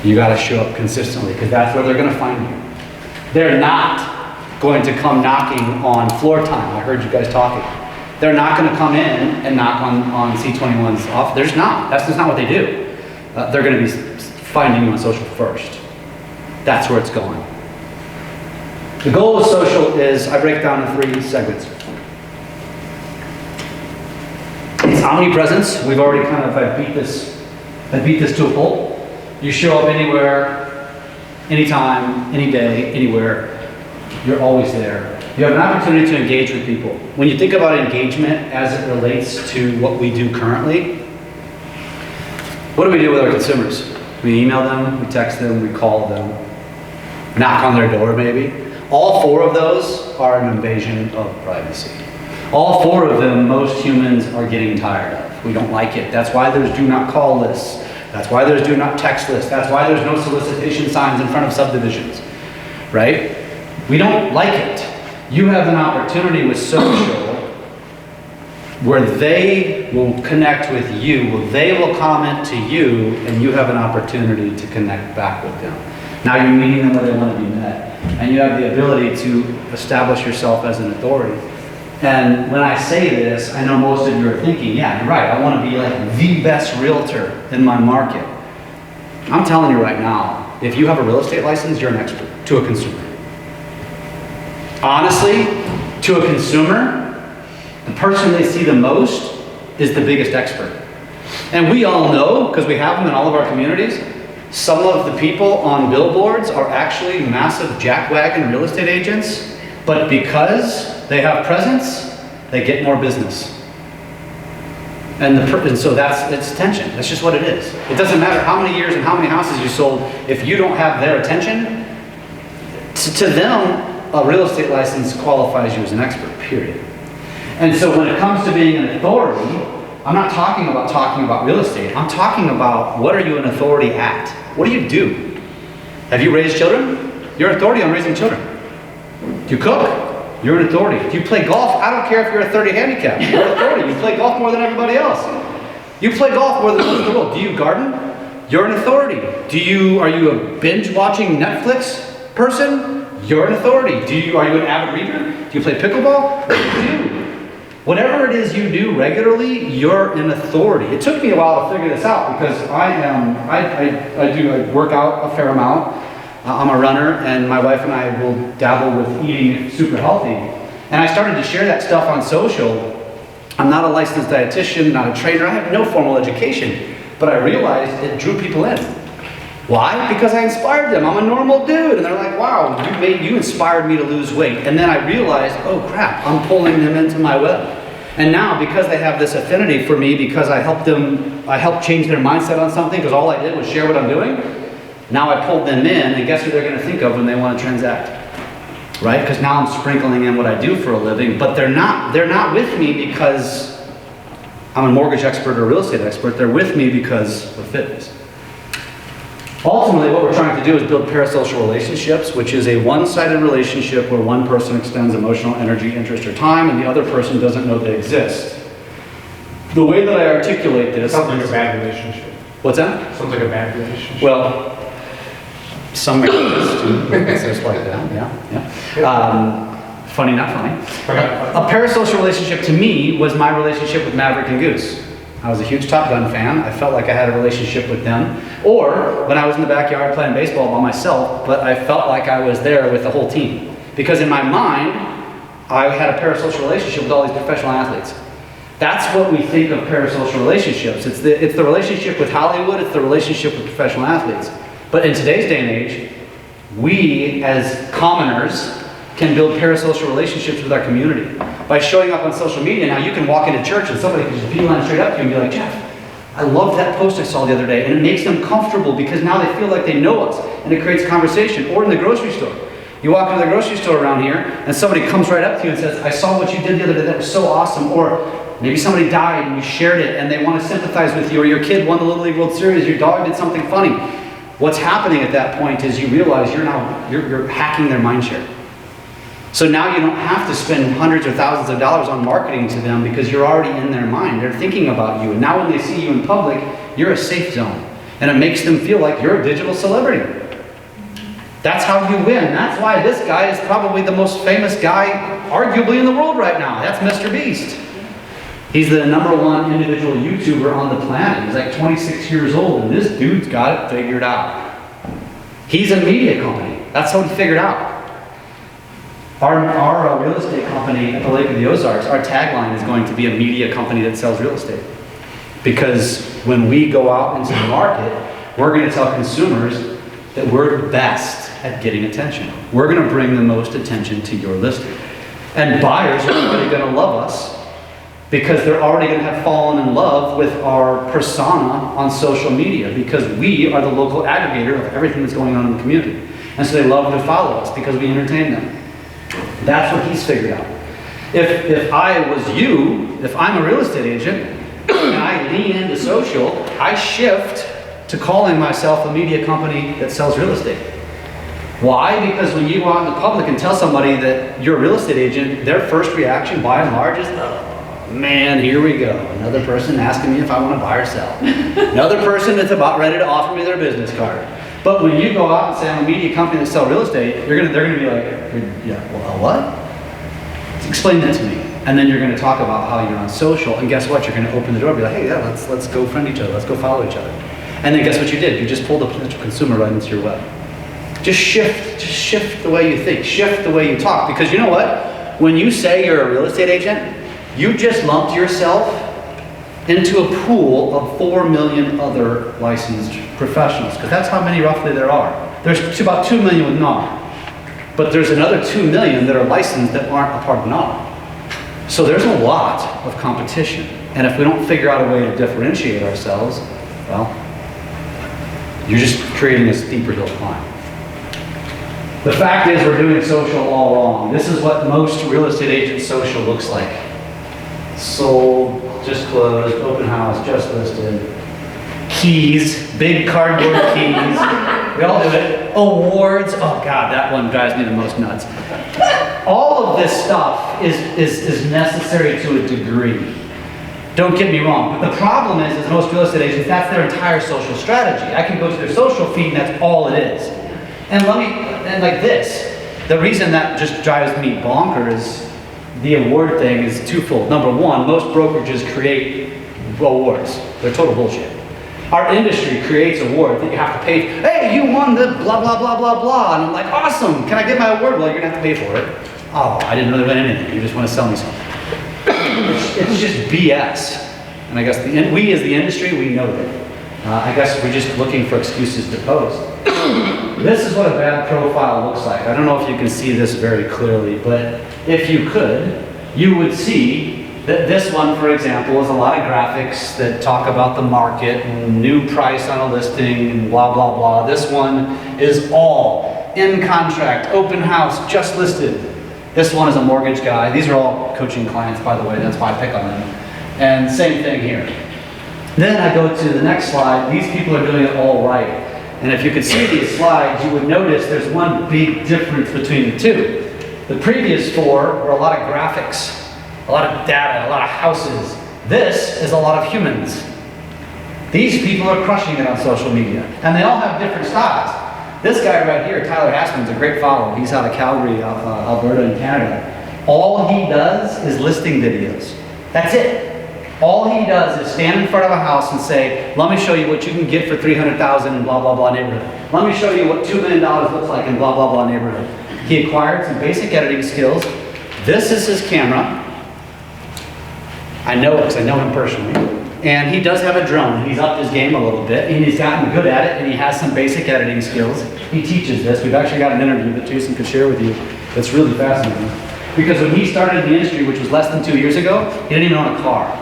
You got to show up consistently because that's where they're going to find you. They're not going to come knocking on floor time. I heard you guys talking. They're not going to come in and knock on C21's off. There's not. That's just not what they do. They're going to be finding you on social first. That's where it's going. The goal of social is, I break it down in 3 segments. It's omnipresence. We've already kind of, I beat this to a pulp. You show up anywhere, anytime, any day, anywhere. You're always there. You have an opportunity to engage with people. When you think about engagement as it relates to what we do currently, what do we do with our consumers? We email them, we text them, we call them, knock on their door maybe. All 4 of those are an invasion of privacy. All 4 of them, most humans are getting tired of. We don't like it. That's why there's do not call lists. That's why there's do not text lists. That's why there's no solicitation signs in front of subdivisions, right? We don't like it. You have an opportunity with social where they will connect with you, where they will comment to you, and you have an opportunity to connect back with them. Now you're meeting them where they want to be met, and you have the ability to establish yourself as an authority. And when I say this, I know most of you are thinking, yeah, you're right, I want to be like the best realtor in my market. I'm telling you right now, if you have a real estate license, you're an expert to a consumer. Honestly, to a consumer, the person they see the most is the biggest expert. And we all know, because we have them in all of our communities, some of the people on billboards are actually massive jackwagon real estate agents, but because they have presence, they get more business. And so it's attention. That's just what it is. It doesn't matter how many years and how many houses you sold, if you don't have their attention, to them, a real estate license qualifies you as an expert, period. And so when it comes to being an authority, I'm not talking about real estate. I'm talking about what are you an authority at? What do you do? Have you raised children? You're an authority on raising children. Do you cook? You're an authority. Do you play golf? I don't care if you're a 30 handicap. You're an authority. You play golf more than everybody else. You play golf more than most of the world. Do you garden? You're an authority. Are you a binge watching Netflix person? You're an authority. Are you an avid reader? Do you play pickleball? What do you do? Whatever it is you do regularly, you're in authority. It took me a while to figure this out because I work out a fair amount. I'm a runner, and my wife and I will dabble with eating super healthy. And I started to share that stuff on social. I'm not a licensed dietitian, not a trainer. I have no formal education, but I realized it drew people in. Why? Because I inspired them. I'm a normal dude, and they're like, "Wow, you inspired me to lose weight." And then I realized, oh crap, I'm pulling them into my web. And now, because they have this affinity for me, because I helped change their mindset on something, because all I did was share what I'm doing. Now I pulled them in, and guess who they're going to think of when they want to transact, right? Because now I'm sprinkling in what I do for a living, but they're not with me because I'm a mortgage expert or a real estate expert. They're with me because of fitness. Ultimately, what we're trying to do is build parasocial relationships, which is a one-sided relationship where one person extends emotional energy, interest, or time, and the other person doesn't know they exist. The way that I articulate this... Sounds like a bad relationship. What's that? Sounds like a bad relationship. Well, some marriages do exist like that, yeah. Funny, not funny. A parasocial relationship to me was my relationship with Maverick and Goose. I was a huge Top Gun fan. I felt like I had a relationship with them. Or when I was in the backyard playing baseball by myself, but I felt like I was there with the whole team. Because in my mind, I had a parasocial relationship with all these professional athletes. That's what we think of parasocial relationships. It's the relationship with Hollywood, it's the relationship with professional athletes. But in today's day and age, we as commoners can build parasocial relationships with our community. By showing up on social media, now you can walk into church and somebody can just beeline straight up to you and be like, "Jeff, I love that post I saw the other day," and it makes them comfortable because now they feel like they know us, and it creates conversation. Or in the grocery store. You walk into the grocery store around here, and somebody comes right up to you and says, "I saw what you did the other day, that was so awesome." Or maybe somebody died and you shared it and they want to sympathize with you, or your kid won the Little League World Series, your dog did something funny. What's happening at that point is you realize you're hacking their mind share. So now you don't have to spend hundreds or thousands of dollars on marketing to them because you're already in their mind. They're thinking about you. And now when they see you in public, you're a safe zone. And it makes them feel like you're a digital celebrity. That's how you win. That's why this guy is probably the most famous guy arguably in the world right now. That's Mr. Beast. He's the #1 individual YouTuber on the planet. He's like 26 years old, and this dude's got it figured out. He's a media company. That's what he figured out. Our real estate company at the Lake of the Ozarks, our tagline is going to be a media company that sells real estate. Because when we go out into the market, we're going to tell consumers that we're the best at getting attention. We're going to bring the most attention to your listing. And buyers are already going to love us because they're already going to have fallen in love with our persona on social media because we are the local aggregator of everything that's going on in the community. And so they love to follow us because we entertain them. That's what he's figured out. If I was you, if I'm a real estate agent, and I lean into social, I shift to calling myself a media company that sells real estate. Why? Because when you go out in the public and tell somebody that you're a real estate agent, their first reaction, by and large, is, "Oh, man, here we go. Another person asking me if I want to buy or sell. Another person that's about ready to offer me their business card." But when you go out and say, "I'm a media company that sells real estate," they're gonna be like, "Yeah, well, what? Explain that to me." And then you're gonna talk about how you're on social, and guess what? You're gonna open the door and be like, "Hey, yeah, let's go friend each other. Let's go follow each other." And then guess what you did? You just pulled a potential consumer right into your web. Just shift the way you think, shift the way you talk. Because you know what? When you say you're a real estate agent, you just lumped yourself into a pool of 4 million other licensed professionals, because that's how many roughly there are. There's about 2 million with NAR, but there's another 2 million that are licensed that aren't a part of NAR. So there's a lot of competition, and if we don't figure out a way to differentiate ourselves, well, you're just creating a steeper hill to climb. The fact is we're doing social all wrong. This is what most real estate agent social looks like. Sold, just closed, open house, just listed. Keys, big cardboard keys. We all do it. Awards. Oh God, that one drives me the most nuts. All of this stuff is necessary to a degree. Don't get me wrong, but the problem is most real estate agents, that's their entire social strategy. I can go to their social feed and that's all it is. And like this, the reason that just drives me bonkers the award thing is twofold. Number one, most brokerages create awards. They're total bullshit. Our industry creates awards that you have to pay. Hey, you won the blah, blah, blah, blah, blah. And I'm like, awesome. Can I get my award? Well, you're gonna have to pay for it. Oh, I didn't really win anything. You just want to sell me something. It's just BS. And I guess we as the industry, we know that. I guess we're just looking for excuses to post. This is what a bad profile looks like. I don't know if you can see this very clearly, but if you could, you would see that this one, for example, is a lot of graphics that talk about the market and new price on a listing and blah, blah, blah. This one is all in contract, open house, just listed. This one is a mortgage guy. These are all coaching clients, by the way. That's why I pick on them. And same thing here. Then I go to the next slide. These people are doing it all right. And if you could see these slides, you would notice there's one big difference between the two. The previous four were a lot of graphics, a lot of data, a lot of houses. This is a lot of humans. These people are crushing it on social media. And they all have different styles. This guy right here, Tyler Hassman's a great follower. He's out of Calgary, Alberta in Canada. All he does is listing videos. That's it. All he does is stand in front of a house and say, let me show you what you can get for $300,000 in blah, blah, blah neighborhood. Let me show you what $2 million looks like in blah, blah, blah neighborhood. He acquired some basic editing skills. This is his camera. I know it because I know him personally. And he does have a drone. He's upped his game a little bit, and he's gotten good at it, and he has some basic editing skills. He teaches this. We've actually got an interview that Jason could share with you that's really fascinating. Because when he started in the industry, which was less than 2 years ago, he didn't even own a car.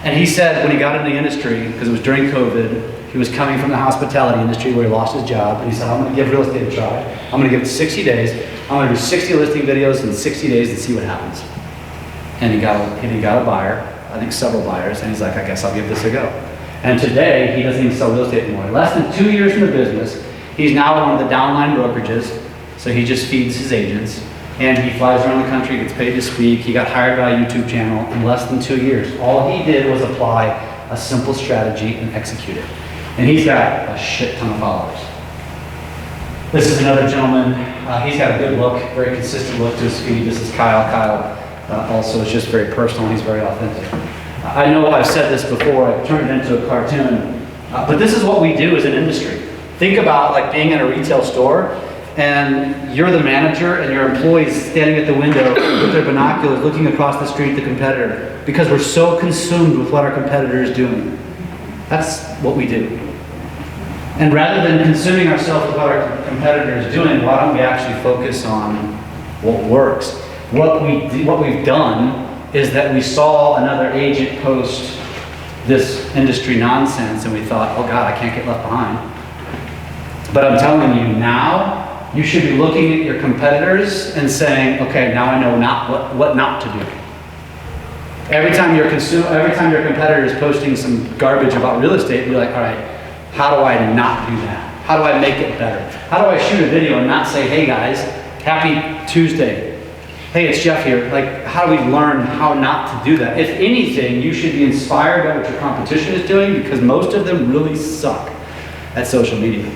And he said when he got in the industry, because it was during COVID, he was coming from the hospitality industry where he lost his job, and he said, I'm going to give real estate a try. I'm going to give it 60 days. I'm going to do 60 listing videos in 60 days and see what happens. And he got a buyer, I think several buyers, and he's like, I guess I'll give this a go. And today, he doesn't even sell real estate anymore. Less than 2 years in the business, he's now one of the downline brokerages, so he just feeds his agents. And he flies around the country, gets paid to speak. He got hired by a YouTube channel in less than 2 years. All he did was apply a simple strategy and execute it. And he's got a shit ton of followers. This is another gentleman. He's got a good look, very consistent look to his feed. This is Kyle. Kyle also is just very personal. He's very authentic. I know I've said this before. I've turned it into a cartoon. But this is what we do as an industry. Think about like being in a retail store, and you're the manager and your employees standing at the window with their binoculars looking across the street at the competitor because we're so consumed with what our competitor is doing. That's what we do. And rather than consuming ourselves with what our competitor is doing, why don't we actually focus on what works? What we've done is that we saw another agent post this industry nonsense and we thought, oh God, I can't get left behind. But I'm telling you now, you should be looking at your competitors and saying, okay, now I know what not to do. Every time your competitor is posting some garbage about real estate, you're like, all right, how do I not do that? How do I make it better? How do I shoot a video and not say, hey guys, happy Tuesday. Hey, it's Jeff here. Like, how do we learn how not to do that? If anything, you should be inspired by what your competition is doing because most of them really suck at social media.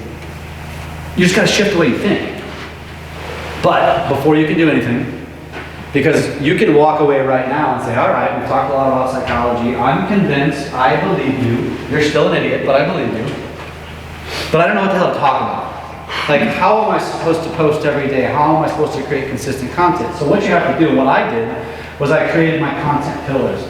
You just got to shift the way you think. But before you can do anything, because you can walk away right now and say, all right, we talked a lot about psychology. I'm convinced, I believe you. You're still an idiot, but I believe you. But I don't know what the hell to talk about. Like, how am I supposed to post every day? How am I supposed to create consistent content? So what you have to do, what I did, was I created my content pillars.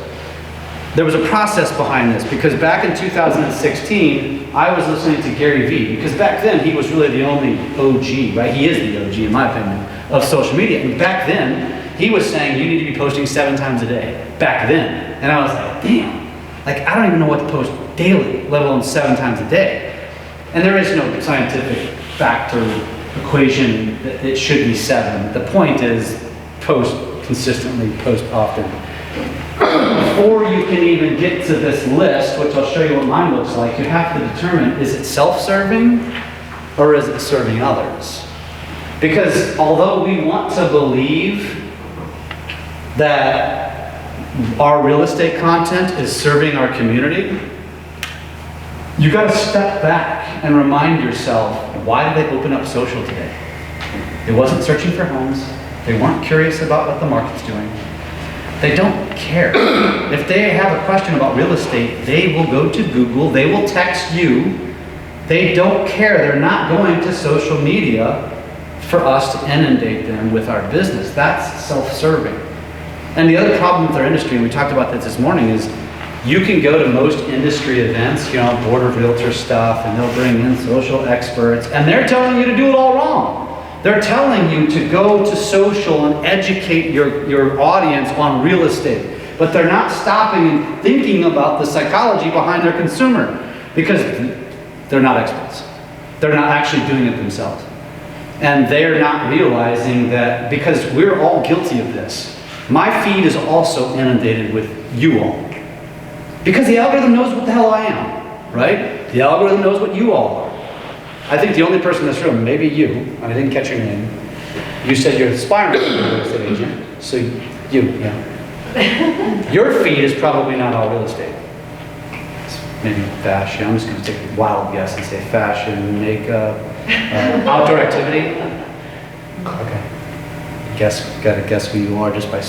There was a process behind this because back in 2016, I was listening to Gary Vee because back then he was really the only OG, right? He is the OG in my opinion, of social media. And back then, he was saying you need to be posting 7 times a day, back then. And I was like, damn, like I don't even know what to post daily, let alone 7 times a day. And there is no scientific fact or equation that it should be 7. The point is post consistently, post often. Before you can even get to this list, which I'll show you what mine looks like, you have to determine, is it self-serving or is it serving others? Because although we want to believe that our real estate content is serving our community, you got to step back and remind yourself, why did they open up social today? It wasn't searching for homes. They weren't curious about what the market's doing. They don't care. If they have a question about real estate, they will go to Google, they will text you. They don't care. They're not going to social media for us to inundate them with our business. That's self-serving. And the other problem with our industry, and we talked about this morning, is you can go to most industry events, Board of Realtor stuff, and they'll bring in social experts, and they're telling you to do it all wrong. They're telling you to go to social and educate your audience on real estate. But they're not stopping and thinking about the psychology behind their consumer, because they're not experts. They're not actually doing it themselves. And they're not realizing that, because we're all guilty of this. My feed is also inundated with you all. Because the algorithm knows what the hell I am, right? The algorithm knows what you all are. I think the only person in this room, maybe you, I didn't catch your name, you said you're aspiring to be a real estate agent, so yeah. Your feed is probably not all real estate. It's maybe fashion. I'm just going to take a wild guess and say fashion, makeup, outdoor activity. Okay. Gotta guess who you are just by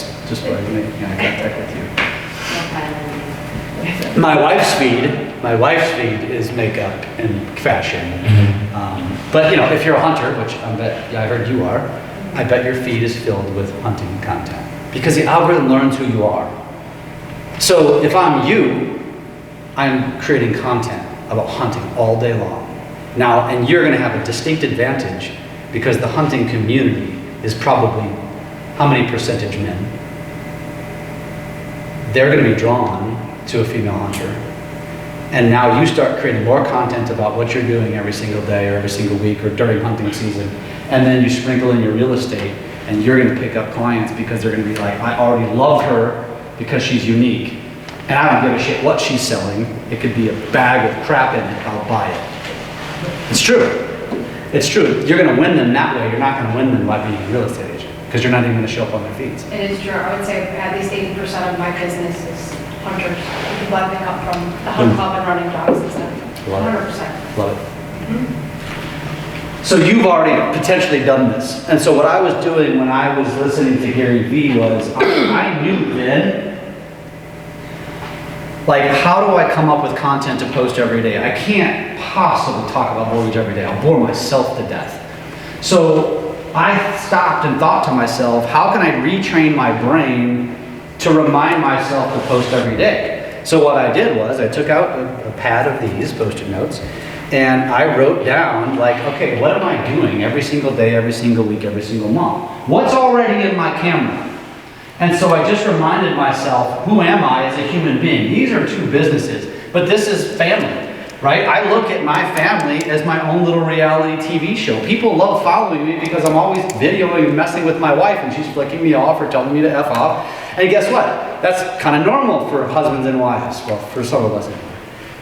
making eye contact with you. My wife's feed is makeup and fashion. But if you're a hunter, which I heard you are, I bet your feed is filled with hunting content, because the algorithm learns who you are. So if I'm you, I'm creating content about hunting all day long. Now, and you're going to have a distinct advantage, because the hunting community is probably how many percentage men? They're going to be drawn to a female hunter. And now you start creating more content about what you're doing every single day or every single week or during hunting season. And then you sprinkle in your real estate, and you're going to pick up clients because they're going to be like, I already love her because she's unique. And I don't give a shit what she's selling. It could be a bag with crap in it, I'll buy it. It's true. It's true. You're going to win them that way. You're not going to win them by being a real estate agent, because you're not even going to show up on their feeds. It is true. I would say at least 80% of my business is hunters. People I pick up from the hunt club and running dogs and stuff. 100%. Love it. So you've already potentially done this. And so what I was doing when I was listening to Gary Vee was, I knew then, like, how do I come up with content to post every day? I can't possibly talk about mortgage every day. I'll bore myself to death. So I stopped and thought to myself, how can I retrain my brain to remind myself to post every day? So what I did was I took out a pad of these Post-it notes, and I wrote down, like, okay, what am I doing every single day, every single week, every single month? What's already in my camera? And so I just reminded myself, who am I as a human being? These are two businesses, but this is family, right? I look at my family as my own little reality TV show. People love following me because I'm always videoing and messing with my wife, and she's flicking me off or telling me to F off. And guess what? That's kind of normal for husbands and wives. Well, for some of us anyway.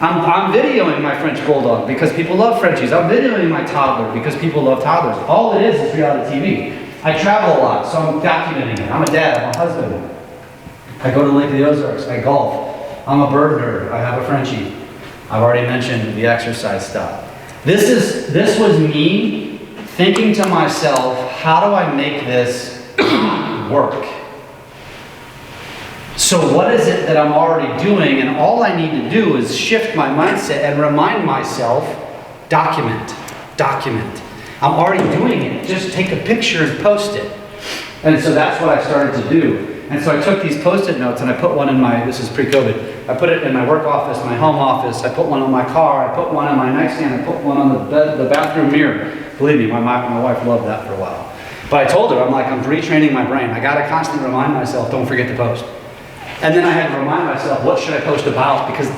I'm videoing my French Bulldog because people love Frenchies. I'm videoing my toddler because people love toddlers. All it is reality TV. I travel a lot, so I'm documenting it. I'm a dad, I'm a husband. I go to Lake of the Ozarks, I golf. I'm a bird nerd, I have a Frenchie. I've already mentioned the exercise stuff. This was me thinking to myself, how do I make this work? So what is it that I'm already doing? And all I need to do is shift my mindset and remind myself, document. I'm already doing it. Just take a picture and post it. And so that's what I started to do. And so I took these Post-it notes and I put one in this is pre-COVID, I put it in my work office, my home office, I put one on my car, I put one on my nightstand, I put one on the bathroom mirror. Believe me, my wife loved that for a while. But I told her, I'm retraining my brain. I gotta constantly remind myself, don't forget to post. And then I had to remind myself, what should I post about? Because,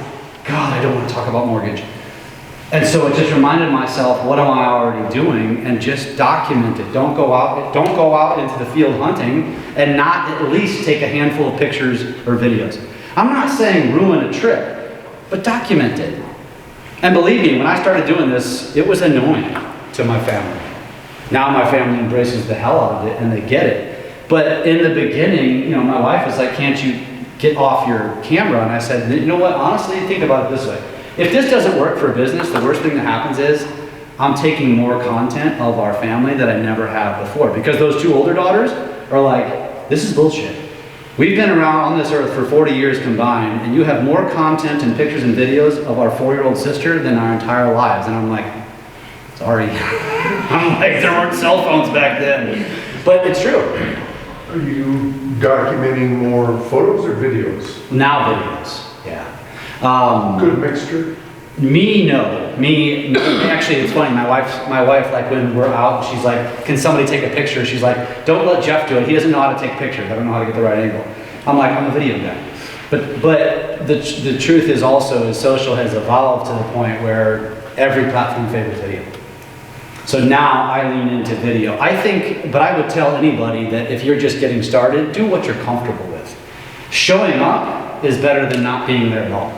God, I don't want to talk about mortgage. And so it just reminded myself, what am I already doing? And just document it. Don't go out into the field hunting and not at least take a handful of pictures or videos. I'm not saying ruin a trip, but document it. And believe me, when I started doing this, it was annoying to my family. Now my family embraces the hell out of it and they get it. But in the beginning, my wife was like, can't you get off your camera? And I said, you know what, honestly, think about it this way. If this doesn't work for a business, the worst thing that happens is I'm taking more content of our family that I never have before. Because those two older daughters are like, this is bullshit. We've been around on this earth for 40 years combined, and you have more content and pictures and videos of our 4-year-old sister than our entire lives. And I'm like, sorry. I'm like, there weren't cell phones back then. But it's true. Are you documenting more photos or videos? Now videos, yeah. Good mixture? Me, no. Me, actually, it's funny. My wife, like when we're out, she's like, "Can somebody take a picture?" She's like, "Don't let Jeff do it. He doesn't know how to take pictures. I don't know how to get the right angle." I'm like, "I'm a video guy." But the truth is also, is social has evolved to the point where every platform favors video. So now I lean into video. I think, but I would tell anybody that if you're just getting started, do what you're comfortable with. Showing up is better than not being there at all.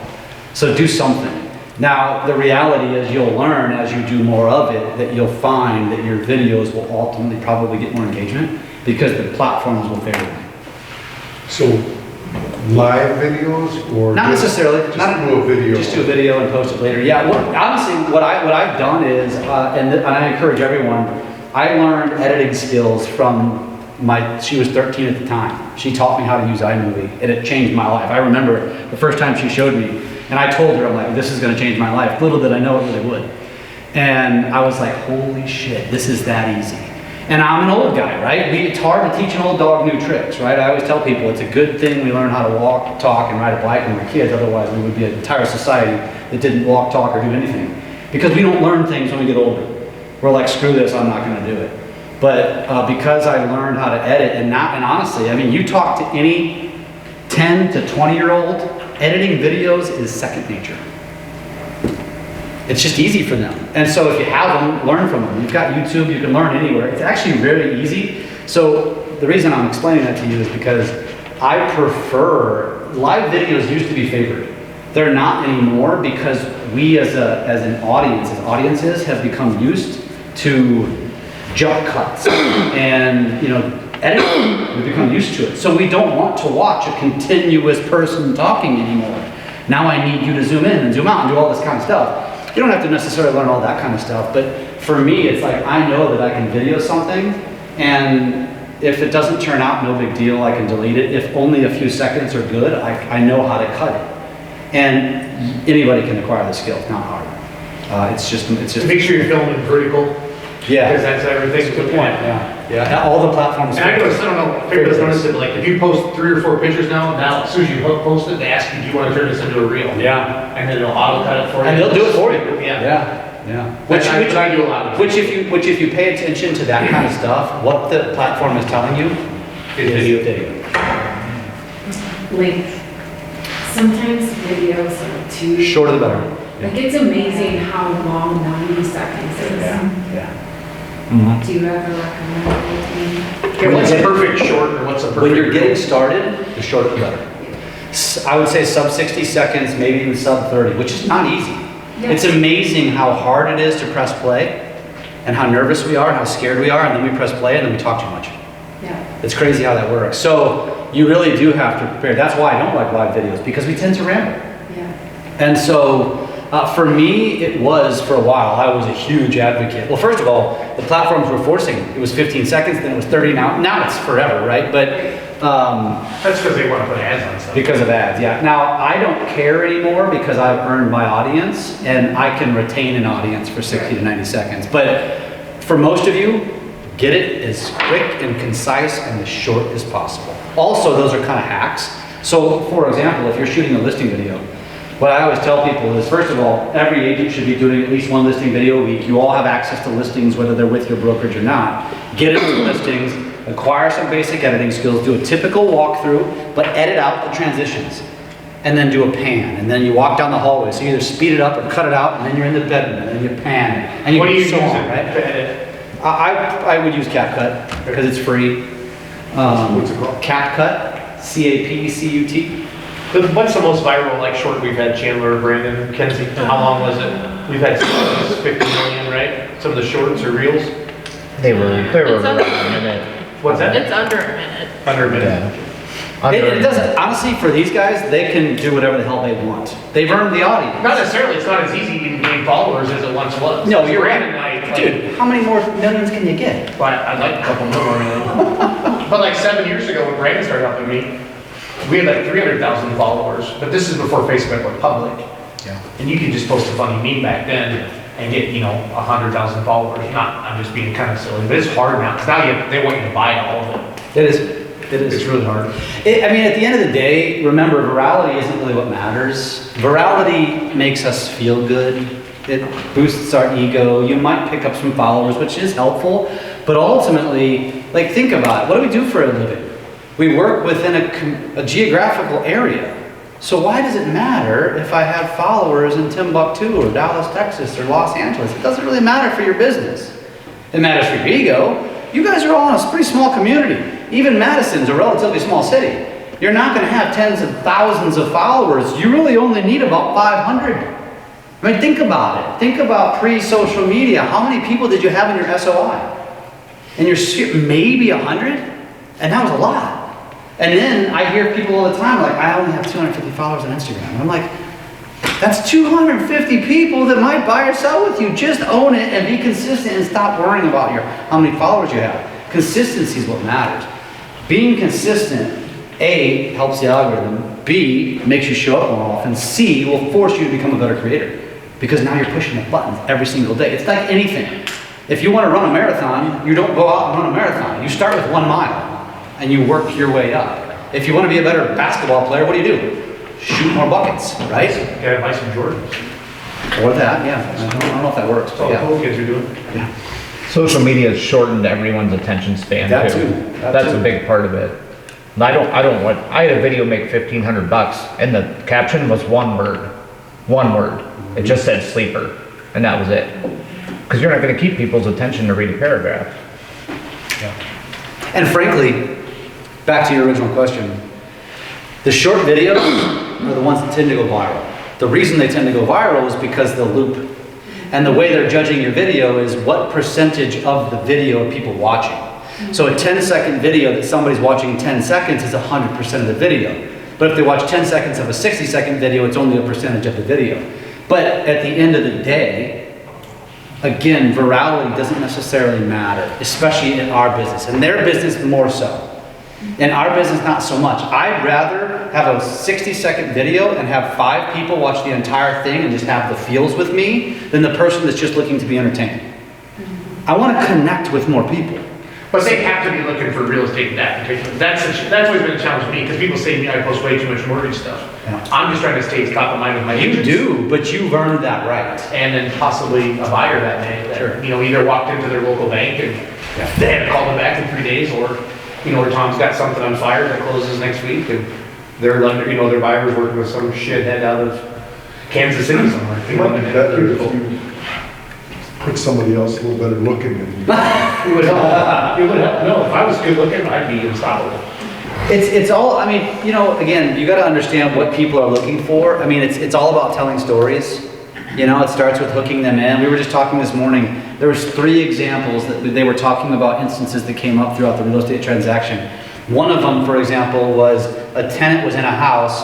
So do something. Now, the reality is you'll learn as you do more of it that you'll find that your videos will ultimately probably get more engagement because the platforms will favor them. So live videos or? Not necessarily. Just do a video? Just do a video and post it later. Yeah, honestly, what I've done is, and I encourage everyone, I learned editing skills from she was 13 at the time. She taught me how to use iMovie, and it changed my life. I remember the first time she showed me, and I told her, I'm like, this is gonna change my life. Little did I know it really would. And I was like, holy shit, this is that easy. And I'm an old guy, right? It's hard to teach an old dog new tricks, right? I always tell people it's a good thing we learn how to walk, talk, and ride a bike when we're kids. Otherwise, we would be an entire society that didn't walk, talk, or do anything. Because we don't learn things when we get older. We're like, screw this, I'm not gonna do it. But because I learned how to edit, and honestly, I mean, you talk to any 10 to 20-year-old, editing videos is second nature. It's just easy for them. And so if you have them, learn from them. You've got YouTube, you can learn anywhere. It's actually very easy. So the reason I'm explaining that to you is because I prefer, live videos used to be favored. They're not anymore because we as an audience, as audiences, have become used to jump cuts and editing. We've become used to it. So we don't want to watch a continuous person talking anymore. Now I need you to zoom in and zoom out and do all this kind of stuff. You don't have to necessarily learn all that kind of stuff, but for me, it's like I know that I can video something, and if it doesn't turn out, no big deal, I can delete it. If only a few seconds are good, I know how to cut it. And anybody can acquire the skill, it's not hard. It's just. Make sure you're filming vertical. Yeah. Because that's everything. That's a good point, yeah. All the platforms. And I don't know, if everybody's noticed it, like if you post 3 or 4 pictures now as soon as you post it, they ask you, do you want to turn this into a reel? Yeah. And then it'll auto cut it for you. And they'll do it for you. Yeah. Which I do a lot of. Which if you pay attention to that kind of stuff, what the platform is telling you is video. Like, sometimes videos are too. Shorter the better. Like, it's amazing how long 90 seconds is. Yeah. Do you ever recommend it? Okay, what's a perfect short or what's a perfect? When you're getting started, the shorter the better. I would say sub 60 seconds, maybe even sub 30, which is not easy. Yeah. It's amazing how hard it is to press play and how nervous we are and how scared we are, and then we press play and then we talk too much. Yeah. It's crazy how that works. So you really do have to prepare. That's why I don't like live videos, because we tend to ramble. Yeah. And so for me, it was for a while, I was a huge advocate. Well, first of all, the platforms were forcing it. It was 15 seconds, then it was 30, now it's forever, right? But that's because they want to put ads on stuff. because of ads, yeah. Now, I don't care anymore because I've earned my audience and I can retain an audience for 60 to 90 seconds. But for most of you, get it as quick and concise and as short as possible. Also, those are kind of hacks. So, for example, if you're shooting a listing video, what I always tell people is, first of all, every agent should be doing at least 1 listing video a week. You all have access to listings, whether they're with your brokerage or not. Get into listings, acquire some basic editing skills, do a typical walkthrough, but edit out the transitions. And then do a pan, and then you walk down the hallway. So you either speed it up or cut it out, and then you're in the bedroom, and then you pan. And What do you use so on, to edit? I would use CapCut, because it's free. What's it called? CapCut, CAPCUT. What's the most viral, like, short we've had, Chandler, Brandon, Kenzie? How long was it? We've had 50 million, right? Some of the shorts or reels? They were It's around under a minute. What's that? It's under a minute. Under a minute. Yeah. It doesn't, honestly, for these guys, they can do whatever the hell they want. They've earned the audience. Not necessarily, it's not as easy to gain followers as it once was. No, you're right. Brandon and I, Dude, how many more millions can you get? But I'd like a couple more. But like 7 years ago when Brandon started helping me, we had like 300,000 followers, but this is before Facebook went public. Yeah. And you could just post a funny meme back then and get, 100,000 followers. I'm just being kind of silly, but it's hard now, because now they want you to buy all of it. It is. It is. It's really hard. At the end of the day, remember, virality isn't really what matters. Virality makes us feel good. It boosts our ego. You might pick up some followers, which is helpful, but ultimately, think about it. What do we do for a living? We work within a geographical area. So why does it matter if I have followers in Timbuktu or Dallas, Texas or Los Angeles? It doesn't really matter for your business. It matters for your ego. You guys are all in a pretty small community. Even Madison's a relatively small city. You're not going to have tens of thousands of followers. You really only need about 500. Think about it. Think about pre-social media. How many people did you have in your SOI? And your sphere, maybe 100? And that was a lot. And then I hear people all the time like, I only have 250 followers on Instagram. And I'm like, that's 250 people that might buy or sell with you. Just own it and be consistent and stop worrying about how many followers you have. Consistency is what matters. Being consistent, A, helps the algorithm. B, makes you show up more often. C, will force you to become a better creator. Because now you're pushing the buttons every single day. It's like anything. If you want to run a marathon, you don't go out and run a marathon. You start with 1 mile and you work your way up. If you want to be a better basketball player, what do? Shoot more buckets, right? Yeah, buy some Jordans. Or that, yeah. I don't know if that works, That's but all the yeah. cool kids are doing. Yeah. Social media has shortened everyone's attention span That too. too. That That's too. a big part of it. And I had a video make $1,500 and the caption was one word. It just said sleeper and that was it. Because you're not going to keep people's attention to read a paragraph. And frankly, back to your original question, the short videos are the ones that tend to go viral. The reason they tend to go viral is because they'll loop. And the way they're judging your video is what percentage of the video are people watching. So a 10-second video that somebody's watching 10 seconds is 100% of the video. But if they watch 10 seconds of a 60-second video, it's only a percentage of the video. But at the end of the day, again, virality doesn't necessarily matter, especially in our business. In their business, more so. In our business, not so much. I'd rather have a 60-second video and have 5 people watch the entire thing and just have the feels with me than the person that's just looking to be entertained. I want to connect with more people. But they have to be looking for real estate applications. That's always been a challenge for me, because people say to me I post way too much mortgage stuff. Yeah. I'm just trying to stay top of mind with my You agents. do, but you've earned that right. And then possibly a buyer that day that, Sure. either walked into their local bank and they had to call them back in 3 days, or, or Tom's got something on fire that closes next week and their lender, their buyer's working with some shithead out of Kansas City somewhere. It might be better if you put somebody else a little better looking than you. It would help. It would help. No, if I was good looking, I'd be unstoppable. It's all, again, you got to understand what people are looking for. It's all about telling stories. It starts with hooking them in. We were just talking this morning, there was 3 examples that they were talking about, instances that came up throughout the real estate transaction. One of them, for example, was a tenant was in a house.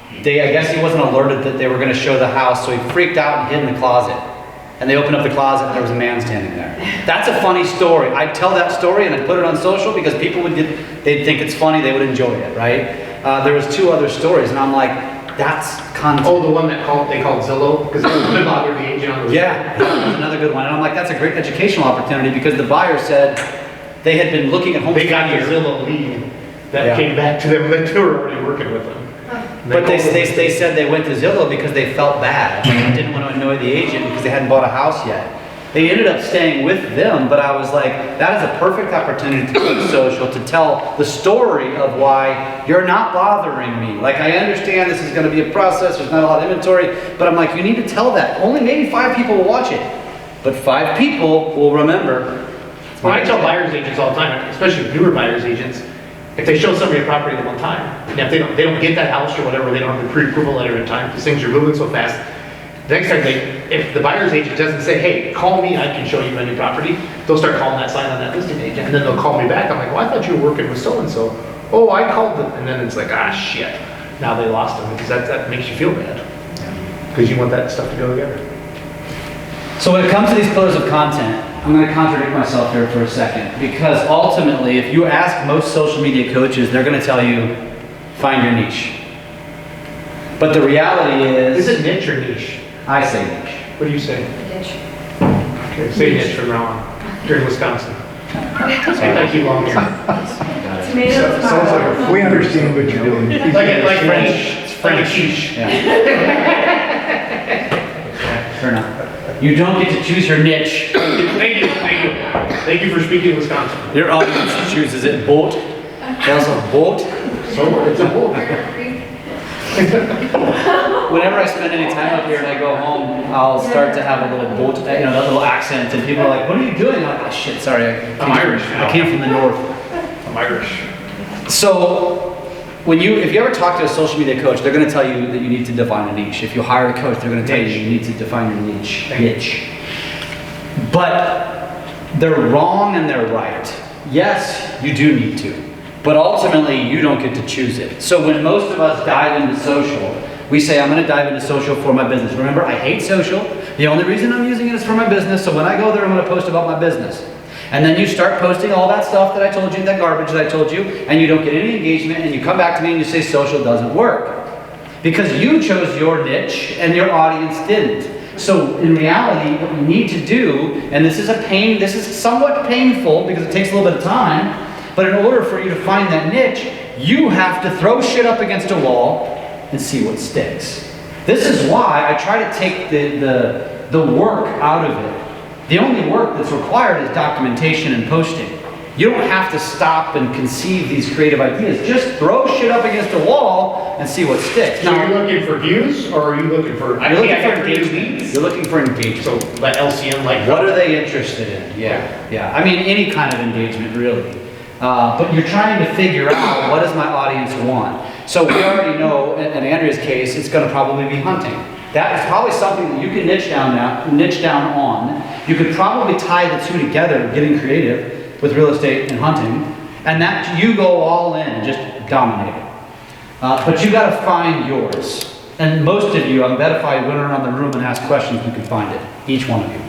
I guess he wasn't alerted that they were going to show the house, so he freaked out and hid in the closet. And they opened up the closet and there was a man standing there. That's a funny story. I'd tell that story and I'd put it on social because people they'd think it's funny, they would enjoy it, right? There was 2 other stories and I'm like, that's content. Oh, the one they called Zillow, because they couldn't bother the agent on the Yeah, that was another good one. And I'm like, that's a great educational opportunity because the buyer said they had been looking at homes. They got the Zillow lead that came back to them, that they were already working with them. But they said they went to Zillow because they felt bad. They didn't want to annoy the agent because they hadn't bought a house yet. They ended up staying with them, but I was like, that is a perfect opportunity to put social, to tell the story of why you're not bothering me. Like, I understand this is going to be a process, there's not a lot of inventory, but I'm like, you need to tell that. Only maybe 5 people will watch it, but 5 people will remember. Well, I tell buyer's agents all the time, especially newer buyer's agents, if they show somebody a property at one time, and if they don't get that house or whatever, they don't have the pre-approval letter in time, because things are moving so fast. The next time if the buyer's agent doesn't say, hey, call me, I can show you my new property, they'll start calling that sign on that listing agent, and then they'll call me back. I'm like, well, I thought you were working with so-and-so. Oh, I called them. And then it's like, ah, shit. Now they lost them, because that makes you feel bad. Because you want that stuff to go together. So when it comes to these pillars of content, I'm going to contradict myself here for a second, because ultimately, if you ask most social media coaches, they're going to tell you find your niche. But the reality Is is, it niche or niche? I say niche. What do you say? Ditch. Okay, say niche from now on. You're in Wisconsin. Thank you, long here. Tomatoes, Sounds like, we understand what you're doing. Like French. It's French. Yeah. Fair enough. You don't get to choose your niche. Thank you. Thank you for speaking Wisconsin. Your audience chooses it. Boat. There's a boat. So it's a bull. Whenever I spend any time up here and I go home, I'll start to have a little boat, that little accent, and people are like, "What are you doing?" I'm like, "Oh shit, sorry, I'm Irish now. I came from the north." I'm Irish. So, if you ever talk to a social media coach, they're going to tell you that you need to define a niche. If you hire a coach, they're going to tell you you need to define your niche. But they're wrong and they're right. Yes, you do need to. But ultimately, you don't get to choose it. So when most of us dive into social, we say, I'm going to dive into social for my business. Remember, I hate social. The only reason I'm using it is for my business. So when I go there, I'm going to post about my business. And then you start posting all that stuff that I told you, that garbage that I told you, and you don't get any engagement, and you come back to me and you say social doesn't work. Because you chose your niche and your audience didn't. So in reality, what you need to do, and this is somewhat painful because it takes a little bit of time, but in order for you to find that niche, you have to throw shit up against a wall and see what sticks. This is why I try to take the work out of it. The only work that's required is documentation and posting. You don't have to stop and conceive these creative ideas. Just throw shit up against a wall and see what sticks. So you're looking for views, or are you looking for? You're looking for engagement. You're looking for engagement. So let LCM like. What are they interested in? Yeah. I mean, any kind of engagement, really. But you're trying to figure out, what does my audience want? So we already know, in Andrea's case, it's going to probably be hunting. That is probably something that you can niche down on. You could probably tie the two together, getting creative with real estate and hunting, and that you go all in and just dominate it. But you got to find yours. And most of you, I bet if I went around the room and asked questions, you could find it. Each one of you.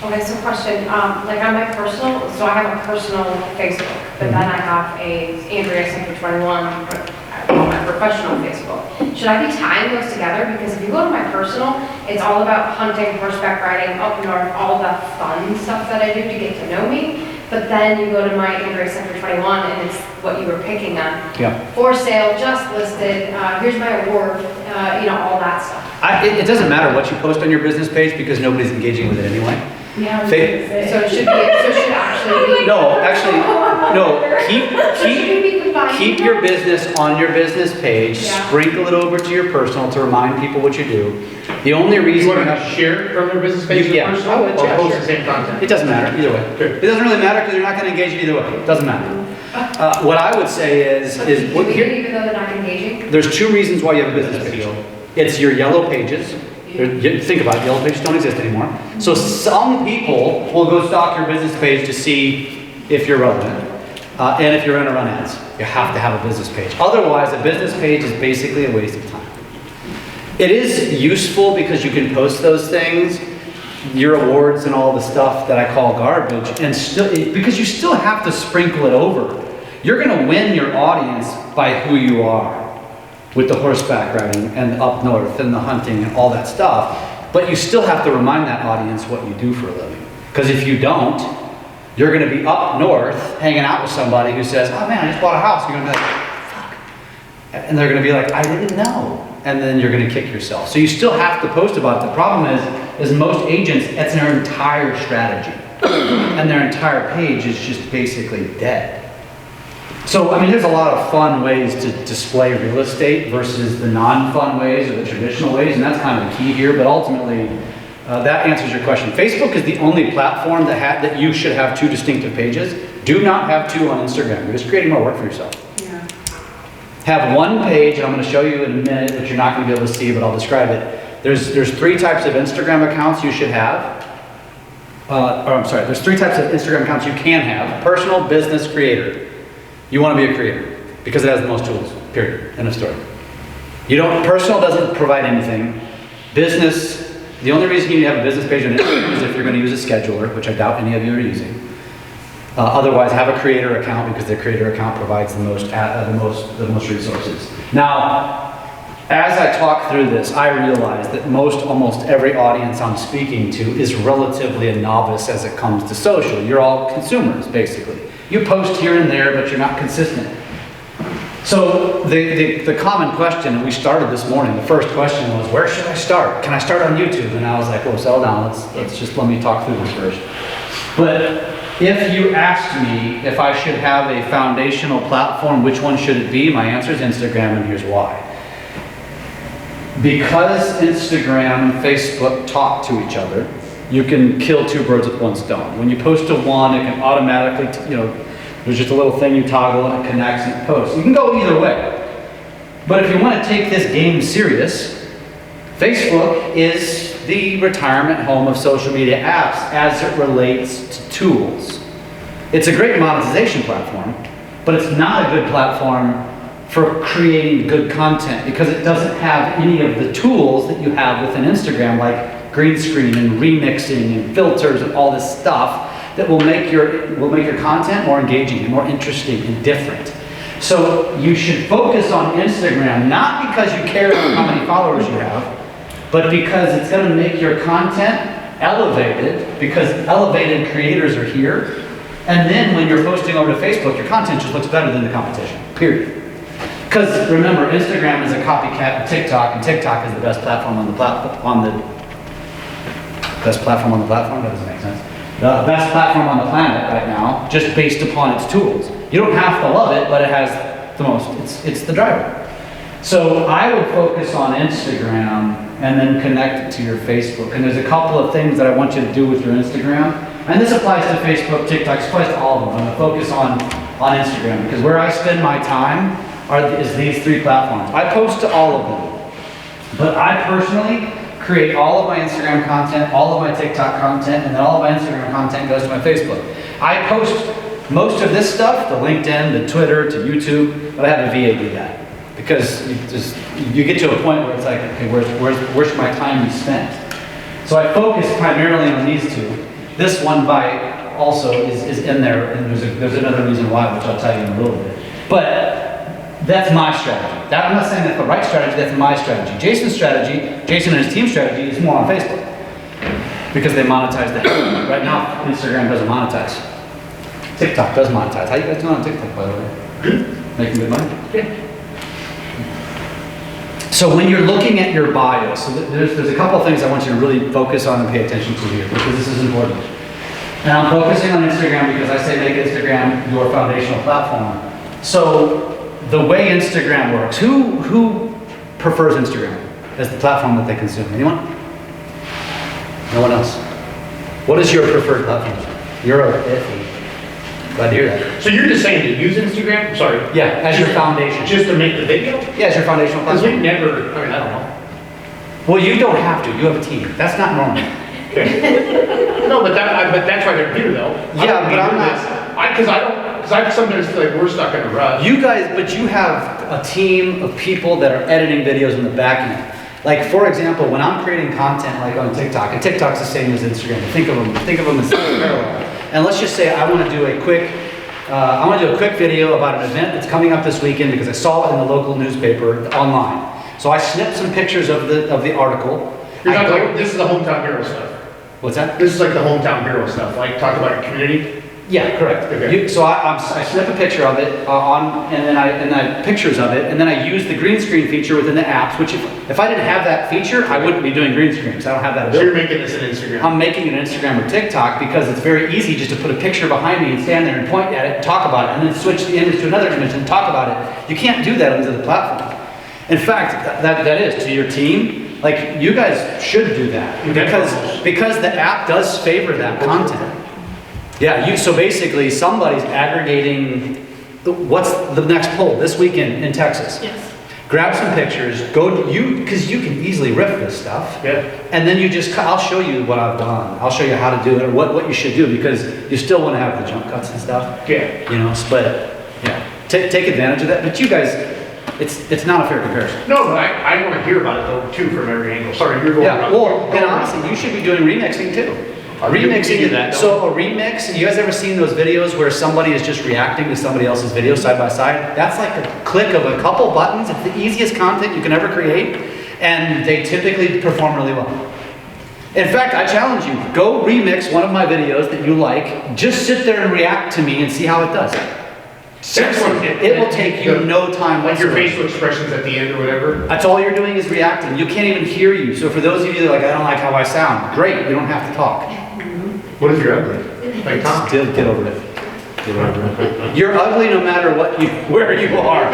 Okay, so question, like on my personal, so I have a personal Facebook, but then I have a Andrea Center 21 on my professional Facebook. Should I be tying those together? Because if you go to my personal, it's all about hunting, horseback riding, up north, all the fun stuff that I do to get to know me. But then you go to my Andrea Center 21 and it's what you were picking on. Yeah. For sale, just listed, here's my award, all that stuff. It doesn't matter what you post on your business page because nobody's engaging with it anyway. Yeah. So it should actually be. No, keep your business on your business page, Yeah. sprinkle it over to your personal to remind people what you do. The only You reason want to share from your business page to Yeah. personal, I would, or yeah, post sure. the same content? it doesn't matter either way. Okay. It doesn't really matter because you're not going to engage in either way. It doesn't matter. What I would say is Even though they're not engaging? there's two reasons why you have a business page. It's your yellow pages. Think about it, yellow pages don't exist anymore. So some people will go stalk your business page to see if you're relevant. And if you're going to run ads, you have to have a business page. Otherwise, a business page is basically a waste of time. It is useful because you can post those things, your awards and all the stuff that I call garbage, and because you still have to sprinkle it over. You're going to win your audience by who you are with the horseback riding and up north and the hunting and all that stuff. But you still have to remind that audience what you do for a living. Because if you don't, you're going to be up north hanging out with somebody who says, oh man, I just bought a house. You're going to be like, fuck. And they're going to be like, I didn't know. And then you're going to kick yourself. So you still have to post about it. The problem is most agents, that's their entire strategy. And their entire page is just basically dead. So, I mean, there's a lot of fun ways to display real estate versus the non-fun ways or the traditional ways, and that's kind of the key here, but ultimately, that answers your question. Facebook is the only platform that you should have two distinctive pages. Do not have two on Instagram. You're just creating more work for yourself. Yeah. Have one page, and I'm going to show you in a minute, which you're not going to be able to see, but I'll describe it. There's three types of Instagram accounts you should have. There's three types of Instagram accounts you can have. Personal, business, creator. You want to be a creator because it has the most tools, period, end of story. Personal doesn't provide anything. Business, the only reason you need to have a business page on Instagram is if you're going to use a scheduler, which I doubt any of you are using. Otherwise, have a creator account because the creator account provides the most resources. Now, as I talk through this, I realize that almost every audience I'm speaking to is relatively a novice as it comes to social. You're all consumers, basically. You post here and there, but you're not consistent. So the common question, and we started this morning, the first question was, where should I start? Can I start on YouTube? And I was like, well, settle down. Let me talk through this first. But if you asked me if I should have a foundational platform, which one should it be? My answer is Instagram, and here's why. Because Instagram and Facebook talk to each other, you can kill two birds with one stone. When you post to one, it can automatically, there's just a little thing you toggle and it connects and it posts. You can go either way. But if you want to take this game serious, Facebook is the retirement home of social media apps as it relates to tools. It's a great monetization platform, but it's not a good platform for creating good content because it doesn't have any of the tools that you have within Instagram, like green screen and remixing and filters and all this stuff that will make your content more engaging and more interesting and different. So you should focus on Instagram, not because you care about how many followers you have, but because it's going to make your content elevated, because elevated creators are here. And then when you're posting over to Facebook, your content just looks better than the competition, period. Because remember, Instagram is a copycat of TikTok, and TikTok is the best platform on the platform. Best platform on the platform? That doesn't make sense. The best platform on the planet right now, just based upon its tools. You don't have to love it, but it has the most. It's the driver. So I would focus on Instagram and then connect it to your Facebook. And there's a couple of things that I want you to do with your Instagram. And this applies to Facebook, TikTok, it applies to all of them. I'm going to focus on Instagram because where I spend my time is these three platforms. I post to all of them, but I personally create all of my Instagram content, all of my TikTok content, and then all of my Instagram content goes to my Facebook. I post most of this stuff, the LinkedIn, the Twitter, to YouTube, but I have a VA do that. Because you get to a point where it's like, okay, where's my time be spent? So I focus primarily on these two. This one by also is in there, and there's another reason why, which I'll tell you in a little bit. But that's my strategy. I'm not saying that's the right strategy, that's my strategy. Jason and his team's strategy is more on Facebook. Because they monetize the hell. Right now, Instagram doesn't monetize. TikTok does monetize. How you guys doing on TikTok, by the way? Making good money? Yeah. So when you're looking at your bio, so there's a couple of things I want you to really focus on and pay attention to here, because this is important. And I'm focusing on Instagram because I say make Instagram your foundational platform. So the way Instagram works, who prefers Instagram as the platform that they consume? Anyone? No one else? What is your preferred platform? You're a iffy. Glad to hear that. So you're just saying to use Instagram? Sorry. Yeah, as your foundation. Just to make the video? Yeah, as your foundational Because platform. we never, I don't know. Well, you don't have to. You have a team. That's not normal. Okay. No, but that's why they're here though. Yeah, but I'm not. Because I sometimes feel like we're stuck in a rush. You guys, but you have a team of people that are editing videos in the back end. Like, for example, when I'm creating content like on TikTok, and TikTok's the same as Instagram. Think of them as parallel. And let's just say I want to do a quick video about an event that's coming up this weekend because I saw it in the local newspaper online. So I snipped some pictures of the article. This is the hometown hero stuff. What's that? This is like the hometown hero stuff. Like talk about your community. Yeah, correct. Okay. So I snip a picture of it and then I pictures of it, and then I use the green screen feature within the apps. Which if I didn't have that feature, I wouldn't be doing green screens. I don't have that So ability. you're making this an Instagram. I'm making it an Instagram or TikTok because it's very easy just to put a picture behind me and stand there and point at it and talk about it, and then switch the image to another image and talk about it. You can't do that on the platform. In fact, that is to your team. Like, you guys should do that because the app does favor that content. Yeah, so basically somebody's aggregating what's the next poll this weekend in Texas. Yes. Grab some pictures, because you can easily riff this stuff. Yeah. And then I'll show you what I've done. I'll show you how to do it or what you should do, because you still want to have the jump cuts and stuff. Yeah. But yeah, take advantage of that. But you guys, it's not a fair comparison. No, but I want to hear about it though too from every angle. Sorry, you're going. Yeah, well, and honestly, you should be doing remixing too. Remixing You do that, it, don't so a remix, you guys ever seen those videos where somebody is just reacting to somebody else's video side by side? That's like a click of a couple buttons. It's the easiest content you can ever create, and they typically perform really well. In fact, I challenge you, go remix one of my videos that you like, just sit there and react to me and see how it does. Seriously, it will take you no time Like your whatsoever. facial expressions at the end or whatever. That's all you're doing is reacting. You can't even hear you. So for those of you that are like, I don't like how I sound, great, you don't have to talk. What if you're ugly? Like Tom? Still, get over it. Get over it. You're ugly no matter where you are.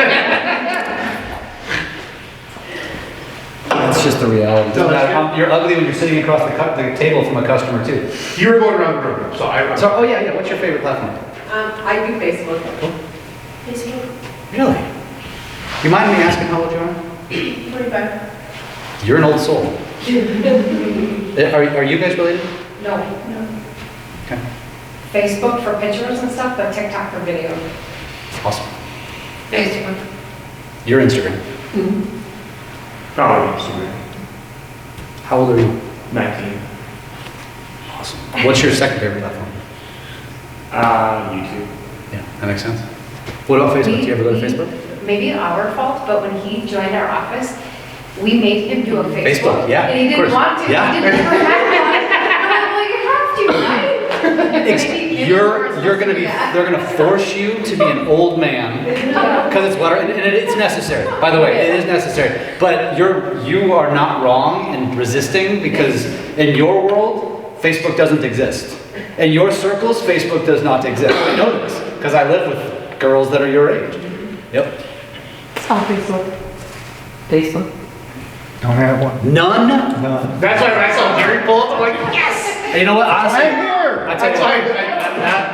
That's just the reality. Doesn't matter. You're ugly when you're sitting across the table from a customer too. You were going around the room, so I. So, oh yeah, what's your favorite platform? I do Facebook. Really? You mind me asking how old you are? 45. You're an old soul. Are you guys related? No. Okay. Facebook for pictures and stuff, but TikTok for video. Awesome. Facebook. Your Instagram. Oh, Instagram. How old are you? 19. Awesome. What's your second favorite platform? YouTube. Yeah, that makes sense. What about Facebook? Do you ever go to Facebook? Maybe our fault, but when he joined our office, we made him do a Facebook. Facebook, yeah, And he of didn't course. want to. Yeah. He didn't ever have one. I'm like, you have to, right? You're gonna be, they're gonna force you to be an old man because it's what, and it's necessary. By the way, it is necessary. But you are not wrong in resisting because in your world, Facebook doesn't exist. In your circles, Facebook does not exist. I know this because I live with girls that are your age. Yep. It's on Facebook. Facebook. Don't have one. None. None. That's why when I saw Gary pull up, I'm like, yes! And you know what? Honestly, I'm here. I tell you That's what,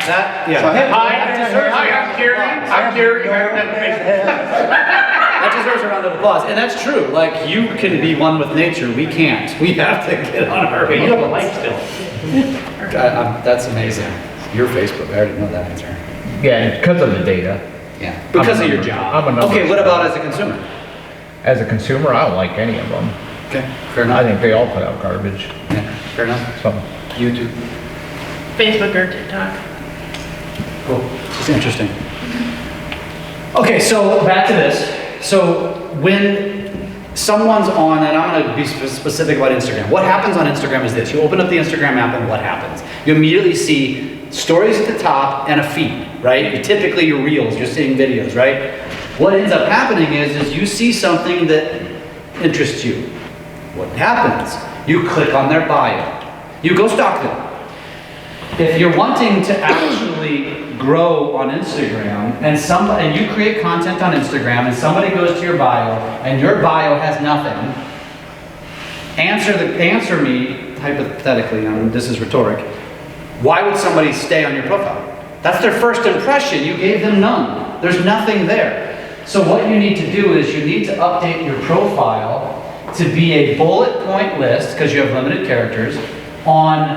why yeah. Hi, I'm Gary. I'm Gary. I don't have a Facebook. That deserves a round of applause. And that's true. Like, you can be one with nature. We can't. We have to get on our Okay, you have a light still. That's amazing. Your Facebook. I already know that answer. Yeah, because of the data. Yeah. Because I'm a of your numbers- job. I'm a numbers Okay, what guy. about as a consumer? As a consumer, I don't like any of them. Okay, fair I enough. think they all put out garbage. Yeah, fair enough. So, YouTube. Facebook or TikTok. Cool. It's interesting. Okay, so back to this. So when someone's on, and I'm going to be specific about Instagram. What happens on Instagram is this. You open up the Instagram app and what happens? You immediately see stories at the top and a feed, right? Typically your reels, you're seeing videos, right? What ends up happening is you see something that interests you. What happens? You click on their bio. You go stalk them. If you're wanting to actually grow on Instagram and you create content on Instagram and somebody goes to your bio and your bio has nothing, answer me hypothetically, this is rhetoric. Why would somebody stay on your profile? That's their first impression. You gave them none. There's nothing there. So what you need to do is you need to update your profile to be a bullet point list, because you have limited characters, on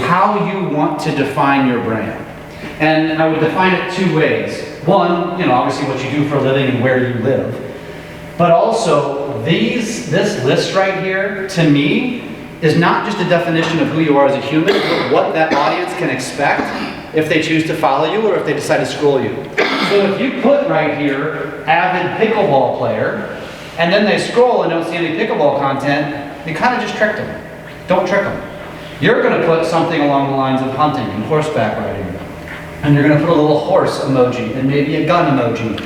how you want to define your brand. And I would define it two ways. One, obviously what you do for a living and where you live. But also, this list right here, to me, is not just a definition of who you are as a human, but what that audience can expect if they choose to follow you or if they decide to scroll you. So if you put right here, avid pickleball player, and then they scroll and don't see any pickleball content, you kind of just tricked them. Don't trick them. You're going to put something along the lines of hunting and horseback riding. And you're going to put a little horse emoji and maybe a gun emoji.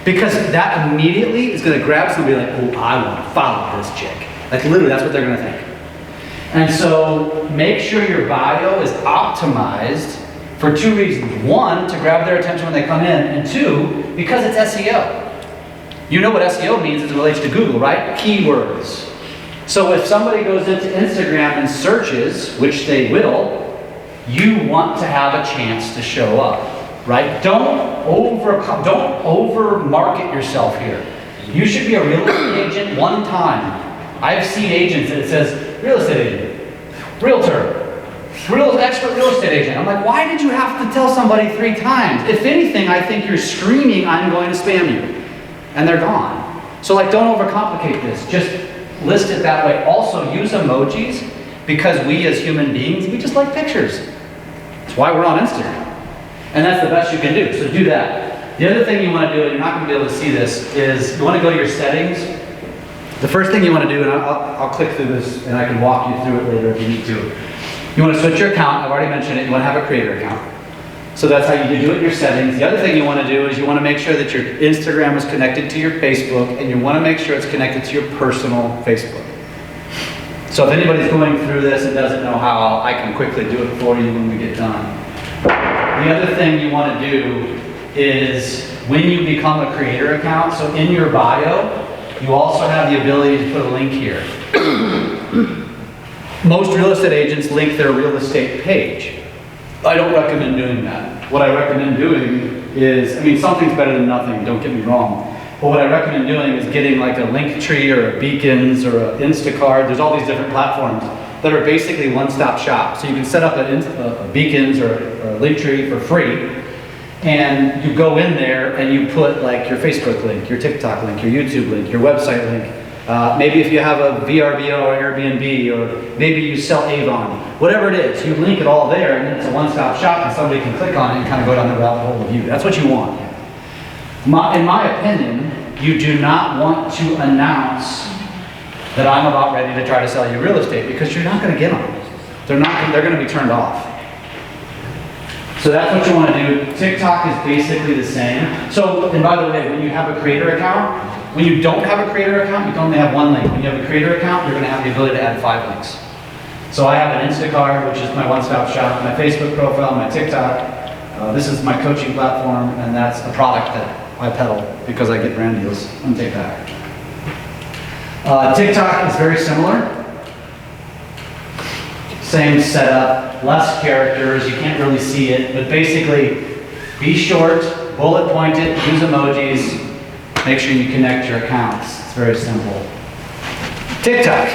Because that immediately is going to grab somebody like, oh, I want to follow this chick. Like literally, that's what they're going to think. And so make sure your bio is optimized for two reasons. One, to grab their attention when they come in. And two, because it's SEO. You know what SEO means as it relates to Google, right? Keywords. So if somebody goes into Instagram and searches, which they will, you want to have a chance to show up, right? Don't over market yourself here. You should be a real estate agent one time. I've seen agents that it says real estate agent, realtor, expert real estate agent. I'm like, why did you have to tell somebody 3 times? If anything, I think you're screaming, I'm going to spam you. And they're gone. So like, don't overcomplicate this. Just list it that way. Also, use emojis because we as human beings, we just like pictures. That's why we're on Instagram. And that's the best you can do, so do that. The other thing you want to do, and you're not going to be able to see this, is you want to go to your settings. The first thing you want to do, and I'll click through this and I can walk you through it later if you need to. You want to switch your account. I've already mentioned it. You want to have a creator account. So that's how you do it in your settings. The other thing you want to do is you want to make sure that your Instagram is connected to your Facebook, and you want to make sure it's connected to your personal Facebook. So if anybody's going through this and doesn't know how, I can quickly do it for you when we get done. The other thing you want to do is when you become a creator account, so in your bio, you also have the ability to put a link here. Most real estate agents link their real estate page. I don't recommend doing that. What I recommend doing is, I mean, something's better than nothing, don't get me wrong. But what I recommend doing is getting like a Linktree or a Beacons or an Instacart. There's all these different platforms that are basically one-stop shop. So you can set up a Beacons or a Linktree for free, and you go in there and you put like your Facebook link, your TikTok link, your YouTube link, your website link. Maybe if you have a VRBO or Airbnb, or maybe you sell Avon, whatever it is, you link it all there, and then it's a one-stop shop, and somebody can click on it and kind of go down the rabbit hole with you. That's what you want. In my opinion, you do not want to announce that I'm about ready to try to sell you real estate, because you're not going to get them. They're going to be turned off. So that's what you want to do. TikTok is basically the same. So, and by the way, when you have a creator account, when you don't have a creator account, you can only have one link. When you have a creator account, you're going to have the ability to add 5 links. So I have an Instacart, which is my one-stop shop, my Facebook profile, my TikTok. This is my coaching platform, and that's a product that I peddle because I get brand deals on TikTok. TikTok is very similar. Same setup, less characters, you can't really see it, but basically be short, bullet pointed, use emojis, make sure you connect your accounts. It's very simple. TikTok.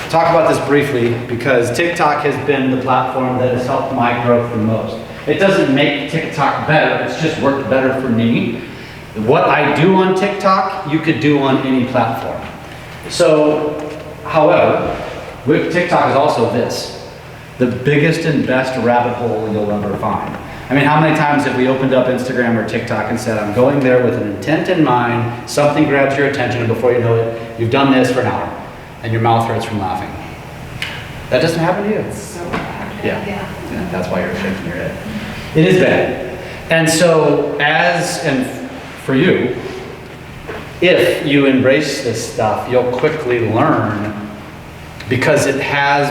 Talk about this briefly because TikTok has been the platform that has helped my growth the most. It doesn't make TikTok better, it's just worked better for me. What I do on TikTok, you could do on any platform. So, however, with TikTok is also this. The biggest and best rabbit hole you'll ever find. I mean, how many times have we opened up Instagram or TikTok and said, I'm going there with an intent in mind, something grabs your attention, and before you know it, you've done this for an hour, and your mouth hurts from laughing. That doesn't happen to you? It's so bad. Yeah, that's why you're shaking your head. It is bad. And so, and for you, if you embrace this stuff, you'll quickly learn, because it has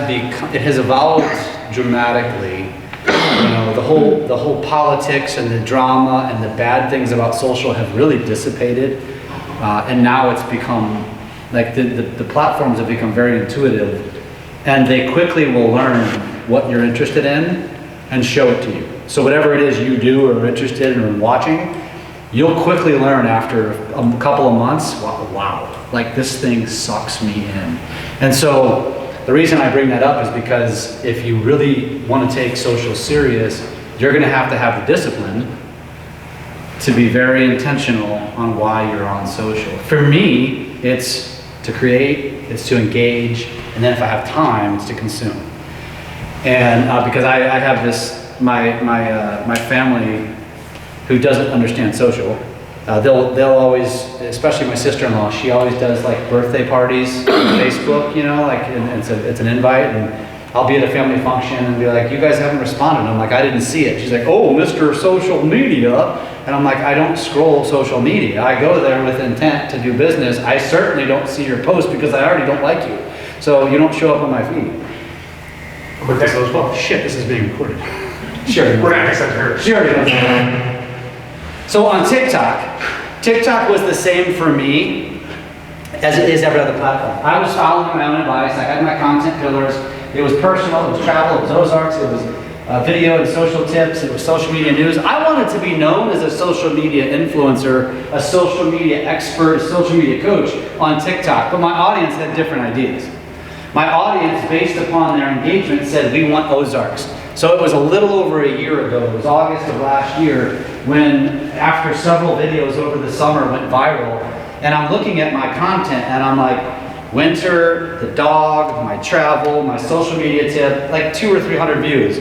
evolved dramatically. You know, the whole politics and the drama and the bad things about social have really dissipated, and now it's become like the platforms have become very intuitive, and they quickly will learn what you're interested in and show it to you. So whatever it is you do or are interested in watching, you'll quickly learn after a couple of months, wow, like this thing sucks me in. And so the reason I bring that up is because if you really want to take social serious, you're going to have the discipline to be very intentional on why you're on social. For me, it's to create, it's to engage, and then if I have time, it's to consume. And because I have this, my family who doesn't understand social, they'll always, especially my sister-in-law, she always does like birthday parties on Facebook, you know, like, and it's an invite, and I'll be at a family function and be like, you guys haven't responded. And I'm like, I didn't see it. She's like, oh, Mr. Social Media. And I'm like, I don't scroll social media. I go there with intent to do business. I certainly don't see your post because I already don't like you. So you don't show up on my feed. But that's as well. Shit, this is being recorded. Sure. We're not accepting her. Sure. So on TikTok was the same for me as it is every other platform. I was following my own advice. I had my content pillars. It was personal, it was travel, it was Ozarks, it was video and social tips, it was social media news. I wanted to be known as a social media influencer, a social media expert, a social media coach on TikTok, but my audience had different ideas. My audience, based upon their engagement, said we want Ozarks. So it was a little over a year ago, it was August of last year, when after several videos over the summer went viral, and I'm looking at my content and I'm like, winter, the dog, my travel, my social media tip, like 200 or 300 views.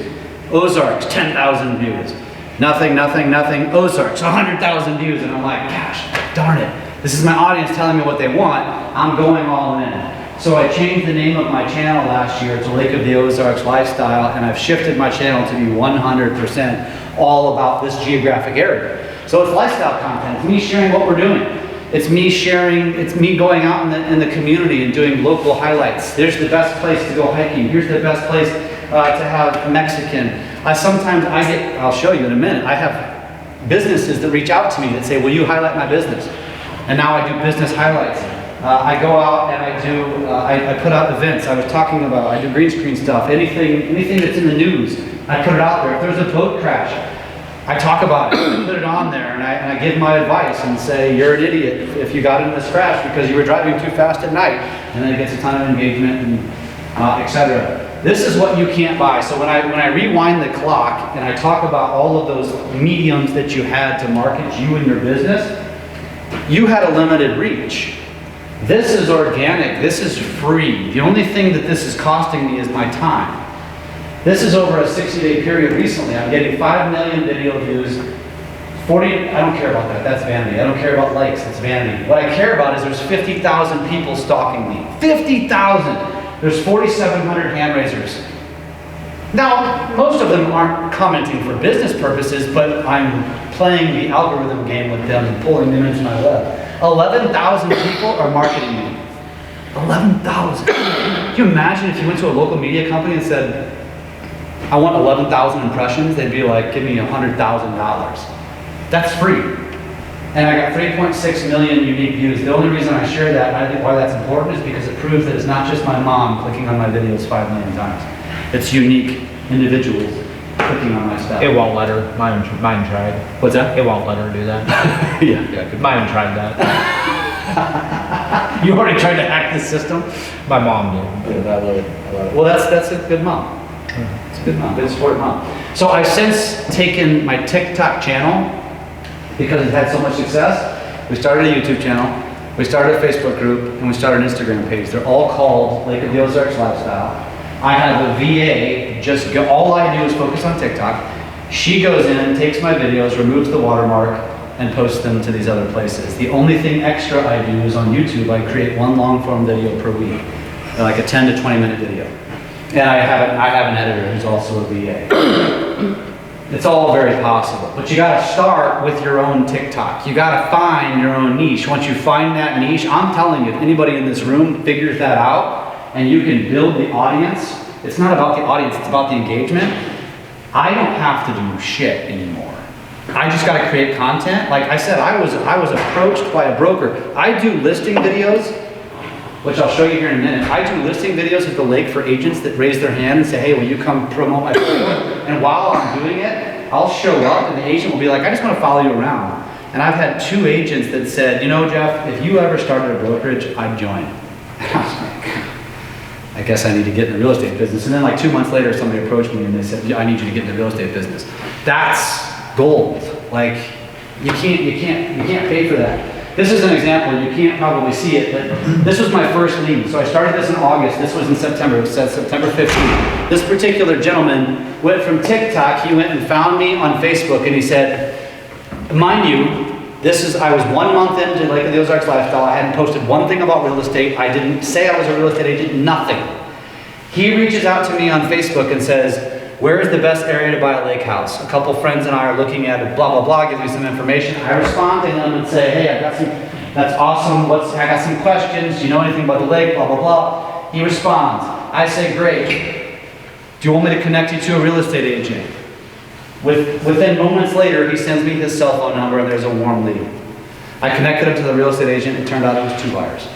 Ozarks, 10,000 views. Nothing, Ozarks, 100,000 views. And I'm like, gosh, darn it. This is my audience telling me what they want. I'm going all in. So I changed the name of my channel last year to Lake of the Ozarks Lifestyle, and I've shifted my channel to be 100% all about this geographic area. So it's lifestyle content. It's me sharing what we're doing. It's me sharing, it's me going out in the community and doing local highlights. There's the best place to go hiking. Here's the best place to have Mexican. I'll show you in a minute, I have businesses that reach out to me that say, will you highlight my business? And now I do business highlights. I go out and I put out events. I was talking about, I do green screen stuff, anything that's in the news, I put it out there. If there's a boat crash, I talk about it, I put it on there, and I give my advice and say, you're an idiot if you got in this crash because you were driving too fast at night. And then it gets a ton of engagement and etc. This is what you can't buy. So when I rewind the clock and I talk about all of those mediums that you had to market you and your business, you had a limited reach. This is organic, this is free. The only thing that this is costing me is my time. This is over a 60-day period recently. I'm getting 5 million video views, 40, I don't care about that, that's vanity. I don't care about likes, it's vanity. What I care about is there's 50,000 people stalking me. 50,000! There's 4,700 hand raisers. Now, most of them aren't commenting for business purposes, but I'm playing the algorithm game with them and pulling them into my web. 11,000 people are marketing me. 11,000. Can you imagine if you went to a local media company and said, I want 11,000 impressions, they'd be like, give me $100,000. That's free. And I got 3.6 million unique views. The only reason I share that, and I think why that's important, is because it proves that it's not just my mom clicking on my videos 5 million times. It's unique individuals clicking on my stuff. It won't let her. Mine tried. What's that? It won't let her do that. Yeah. Mine tried that. You already tried to hack the system? My mom did. Yeah, I love it. Well, that's a good mom. It's a good mom, good sport mom. So I've since taken my TikTok channel, because it's had so much success. We started a YouTube channel, we started a Facebook group, and we started an Instagram page. They're all called Lake of the Ozarks Lifestyle. I have a VA, all I do is focus on TikTok. She goes in, takes my videos, removes the watermark, and posts them to these other places. The only thing extra I do is on YouTube, I create one long form video per week, like a 10 to 20 minute video. And I have an editor who's also a VA. It's all very possible, but you gotta start with your own TikTok. You gotta find your own niche. Once you find that niche, I'm telling you, if anybody in this room figures that out, and you can build the audience, it's not about the audience, it's about the engagement. I don't have to do shit anymore. I just gotta create content. Like I said, I was approached by a broker. I do listing videos, which I'll show you here in a minute. I do listing videos at the lake for agents that raise their hand and say, hey, will you come promote my product? And while I'm doing it, I'll show up and the agent will be like, I just want to follow you around. And I've had 2 agents that said, you know, Jeff, if you ever started a brokerage, I'd join. And I was like, I guess I need to get in the real estate business. And then like 2 months later, somebody approached me and they said, yeah, I need you to get in the real estate business. That's gold. Like, you can't pay for that. This is an example, you can't probably see it, but this was my first lead. So I started this in August, this was in September, it says September 15th. This particular gentleman went from TikTok, he went and found me on Facebook and he said, mind you, I was 1 month into Lake of the Ozarks Lifestyle, I hadn't posted one thing about real estate, I didn't say I was a real estate agent, nothing. He reaches out to me on Facebook and says, where is the best area to buy a lake house? A couple friends and I are looking at it, blah, blah, blah, gives me some information. I respond to him and say, hey, that's awesome, I got some questions, do you know anything about the lake, blah, blah, blah. He responds. I say, great. Do you want me to connect you to a real estate agent? Within moments later, he sends me his cell phone number and there's a warm lead. I connected him to the real estate agent, it turned out it was 2 buyers.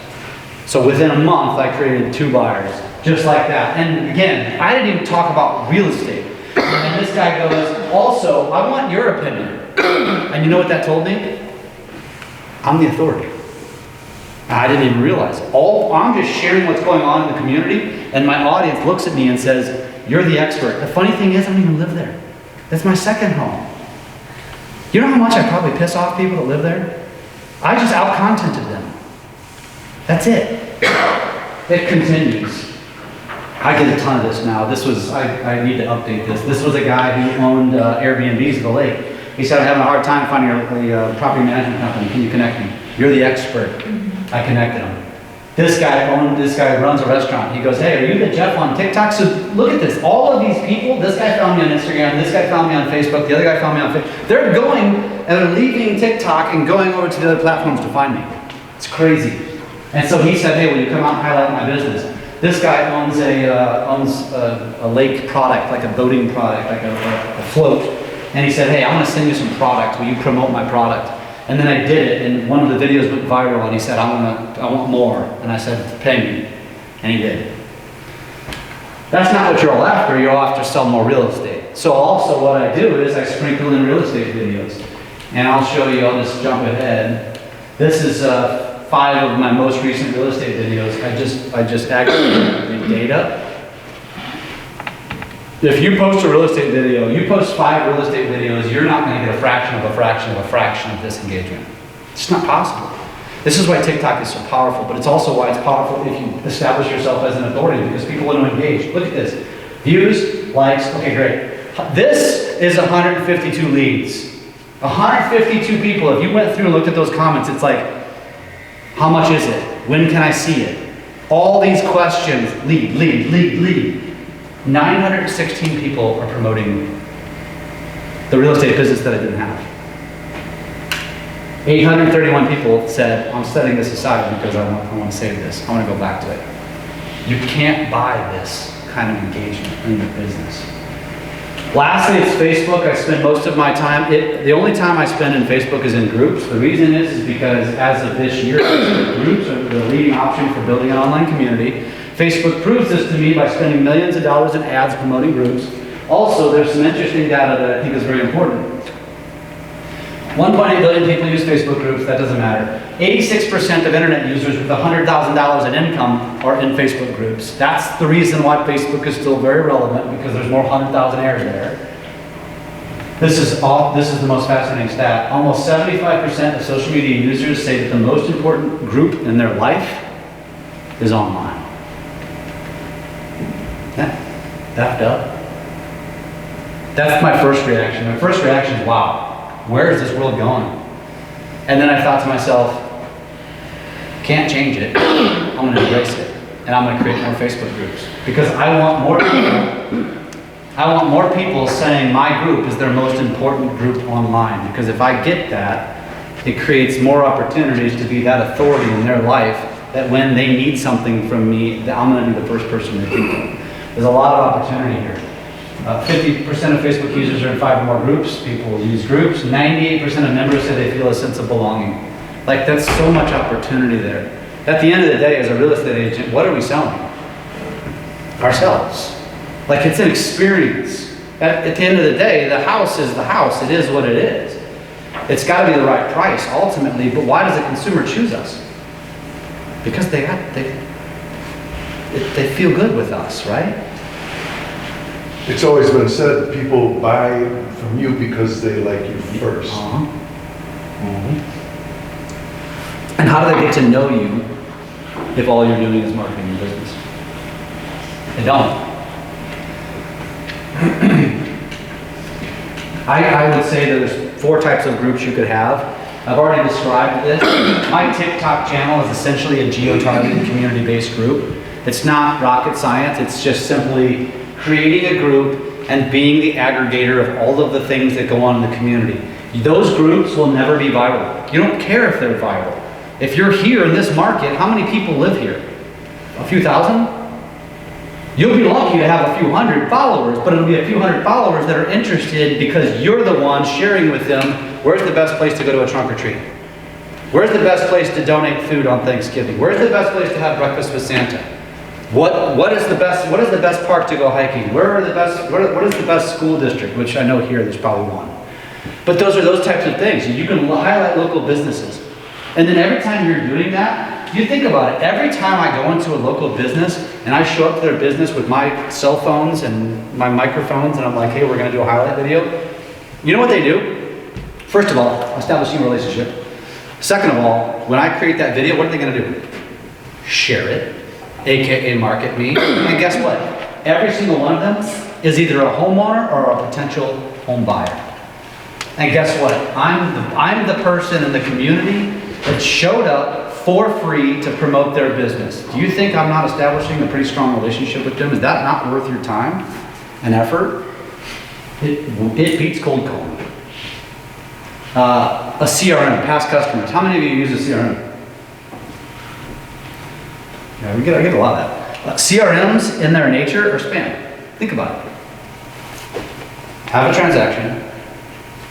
So within a month, I created 2 buyers. Just like that. And again, I didn't even talk about real estate. And this guy goes, also, I want your opinion. And you know what that told me? I'm the authority. I didn't even realize it. I'm just sharing what's going on in the community, and my audience looks at me and says, you're the expert. The funny thing is, I don't even live there. That's my second home. You know how much I probably piss off people that live there? I just out-contented them. That's it. it continues. I get a ton of this now. This was, I need to update this. This was a guy who owned Airbnbs at the lake. He said, I'm having a hard time finding a property management company. Can you connect me? You're the expert. I connected him. This guy runs a restaurant. He goes, hey, are you the Jeff on TikTok? So look at this. All of these people, this guy found me on Instagram, this guy found me on Facebook, the other guy found me on Facebook. They're going and they're leaving TikTok and going over to the other platforms to find me. It's crazy. And so he said, hey, will you come out and highlight my business? This guy owns a lake product, like a boating product, like a float. And he said, hey, I'm going to send you some product. Will you promote my product? And then I did it, and one of the videos went viral, and he said, I want more. And I said, pay me. And he did. That's not what you're all after. You're all after sell more real estate. So also what I do is I sprinkle in real estate videos. And I'll show you, I'll just jump ahead. This is 5 of my most recent real estate videos. I just aggregated the data. If you post a real estate video, you post 5 real estate videos, you're not going to get a fraction of a fraction of a fraction of this engagement. It's not possible. This is why TikTok is so powerful, but it's also why it's powerful if you establish yourself as an authority, because people want to engage. Look at this. Views, likes, okay, great. This is 152 leads. 152 people. If you went through and looked at those comments, it's like, how much is it? When can I see it? All these questions, lead. 916 people are promoting the real estate business that I didn't have. 831 people said, I'm setting this aside because I want to save this. I want to go back to it. You can't buy this kind of engagement in your business. Lastly, it's Facebook. I spend most of my time, the only time I spend in Facebook is in groups. The reason is because as of this year, groups are the leading option for building an online community. Facebook proves this to me by spending millions of dollars in ads promoting groups. Also, there's some interesting data that I think is very important. 1.8 billion people use Facebook groups, that doesn't matter. 86% of internet users with $100,000 in income are in Facebook groups. That's the reason why Facebook is still very relevant, because there's more 100,000-aires there. This is the most fascinating stat. Almost 75% of social media users say that the most important group in their life is online. Daft up. That's my first reaction. My first reaction is, wow, where is this world going? And then I thought to myself, can't change it. I'm going to embrace it. And I'm going to create more Facebook groups. Because I want more people saying my group is their most important group online. Because if I get that, it creates more opportunities to be that authority in their life, that when they need something from me, that I'm going to be the first person to think of. There's a lot of opportunity here. 50% of Facebook users are in 5 or more groups. People use groups. 98% of members say they feel a sense of belonging. Like, that's so much opportunity there. At the end of the day, as a real estate agent, what are we selling? Ourselves. Like, it's an experience. At the end of the day, the house is the house. It is what it is. It's got to be the right price, ultimately, but why does the consumer choose us? Because they feel good with us, right? It's always been said, people buy from you because they like you first. And how do they get to know you if all you're doing is marketing your business? They don't. I would say there's 4 types of groups you could have. I've already described this. My TikTok channel is essentially a geo-targeted community-based group. It's not rocket science, it's just simply creating a group and being the aggregator of all of the things that go on in the community. Those groups will never be viral. You don't care if they're viral. If you're here in this market, how many people live here? A few thousand? You'll be lucky to have a few hundred followers, but it'll be a few hundred followers that are interested because you're the one sharing with them, where's the best place to go to a trunk or treat? Where's the best place to donate food on Thanksgiving? Where's the best place to have breakfast with Santa? What is the best park to go hiking? What is the best school district? Which I know here there's probably one. But those are those types of things. You can highlight local businesses. And then every time you're doing that, you think about it. Every time I go into a local business and I show up to their business with my cell phones and my microphones and I'm like, hey, we're going to do a highlight video. You know what they do? First of all, establishing a relationship. Second of all, when I create that video, what are they going to do? Share it. AKA Market Me. And guess what? Every single one of them is either a homeowner or a potential home buyer. And guess what? I'm the person in the community that showed up for free to promote their business. Do you think I'm not establishing a pretty strong relationship with them? Is that not worth your time and effort? It beats cold calling. A CRM, past customers. How many of you use a CRM? Yeah, I get a lot of that. CRMs in their nature are spam. Think about it. Have a transaction,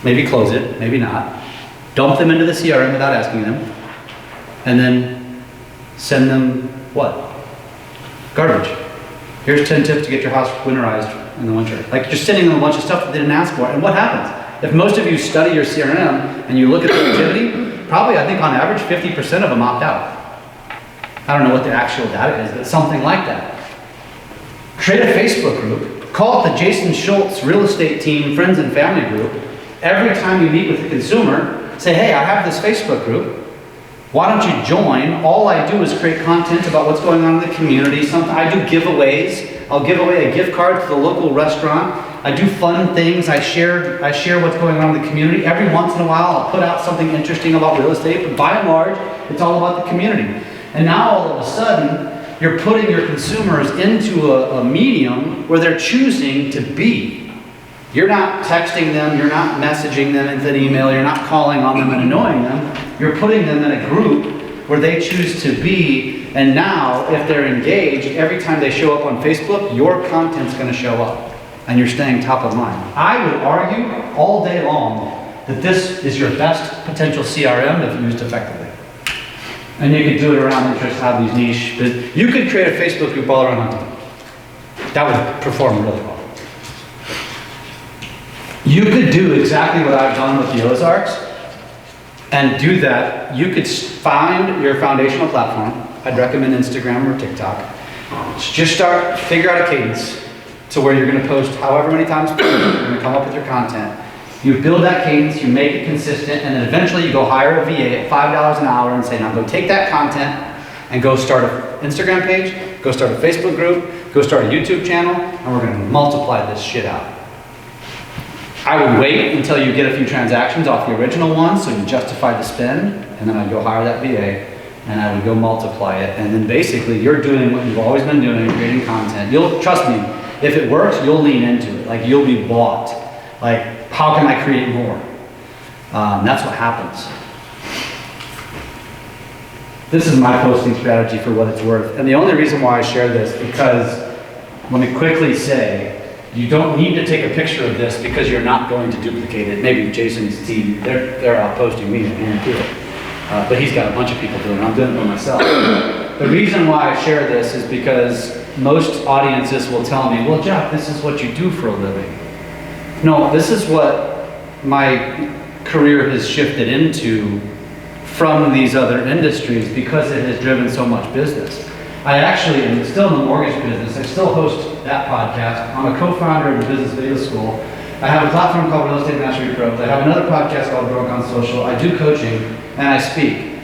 maybe close it, maybe not. Dump them into the CRM without asking them, and then send them what? Garbage. Here's 10 tips to get your house winterized in the winter. Like, you're sending them a bunch of stuff that they didn't ask for, and what happens? If most of you study your CRM and you look at the activity, probably I think on average 50% of them opt out. I don't know what the actual data is, but something like that. Create a Facebook group, call it the Jason Schultz Real Estate Team Friends and Family Group. Every time you meet with a consumer, say, hey, I have this Facebook group. Why don't you join? All I do is create content about what's going on in the community. I do giveaways. I'll give away a gift card to the local restaurant. I do fun things. I share what's going on in the community. Every once in a while, I'll put out something interesting about real estate, but by and large, it's all about the community. And now all of a sudden, you're putting your consumers into a medium where they're choosing to be. You're not texting them, you're not messaging them into an email, you're not calling on them and annoying them. You're putting them in a group where they choose to be, and now, if they're engaged, every time they show up on Facebook, your content's gonna show up, and you're staying top of mind. I would argue all day long that this is your best potential CRM if used effectively. And you could do it around interests, have these niche, you could create a Facebook group all around hunting. That would perform really well. You could do exactly what I've done with the Ozarks and do that. You could find your foundational platform. I'd recommend Instagram or TikTok. Just figure out a cadence to where you're going to post however many times per week. You're going to come up with your content. You build that cadence, you make it consistent, and then eventually you go hire a VA at $5 an hour and say, now go take that content and go start an Instagram page, go start a Facebook group, go start a YouTube channel, and we're going to multiply this shit out. I would wait until you get a few transactions off the original one so you justify the spend, and then I'd go hire that VA, and I would go multiply it, and then basically you're doing what you've always been doing, creating content. Trust me, if it works, you'll lean into it. Like, you'll be bought. Like, how can I create more? That's what happens. This is my posting strategy for what it's worth. And the only reason why I share this, because let me quickly say, you don't need to take a picture of this because you're not going to duplicate it. Maybe Jason's team, they're out posting me and do it. But he's got a bunch of people doing it. I'm doing it by myself. The reason why I share this is because most audiences will tell me, well, Jeff, this is what you do for a living. No, this is what my career has shifted into from these other industries because it has driven so much business. I actually am still in the mortgage business. I still host that podcast. I'm a co-founder of the Business Video School. I have a platform called Real Estate Mastery Pros. I have another podcast called Broke on Social. I do coaching and I speak.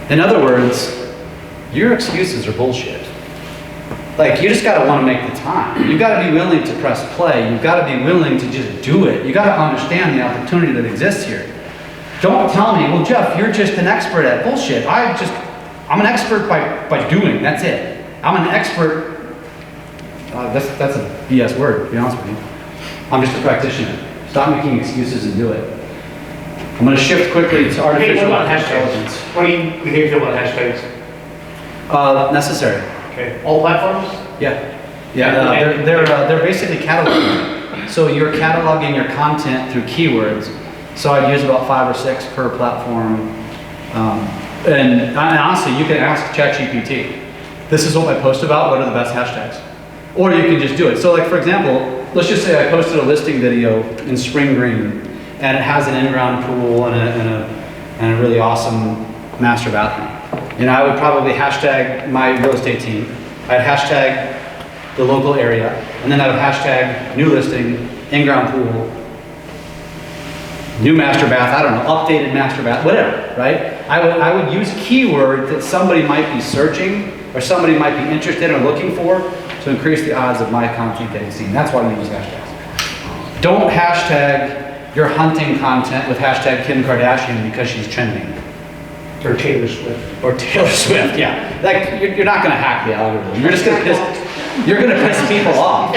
In other words, your excuses are bullshit. Like, you just gotta wanna make the time. You gotta be willing to press play. You've gotta be willing to just do it. You gotta understand the opportunity that exists here. Don't tell me, well, Jeff, you're just an expert at bullshit. I'm an expert by doing, that's it. I'm an expert, that's a BS word, to be honest with you. I'm just a practitioner. Stop making excuses and do it. I'm gonna shift quickly to artificial intelligence. What do you feel about hashtags? Necessary. Okay, all platforms? Yeah. They're basically cataloging. So you're cataloging your content through keywords. So I'd use about 5 or 6 per platform. And honestly, you can ask ChatGPT, this is what I post about, what are the best hashtags? Or you can just do it. So like, for example, let's just say I posted a listing video in Spring Green, and it has an in-ground pool and a really awesome master bathroom. And I would probably hashtag my real estate team. I'd hashtag the local area, and then I would hashtag new listing, in-ground pool, new master bath, I don't know, updated master bath, whatever, right? I would use keywords that somebody might be searching or somebody might be interested or looking for to increase the odds of my content getting seen. That's why we use hashtags. Don't hashtag your hunting content with hashtag Kim Kardashian because she's trending. Or Taylor Swift. Or Taylor Swift, yeah. Like, you're not gonna hack the algorithm. You're just gonna piss people off.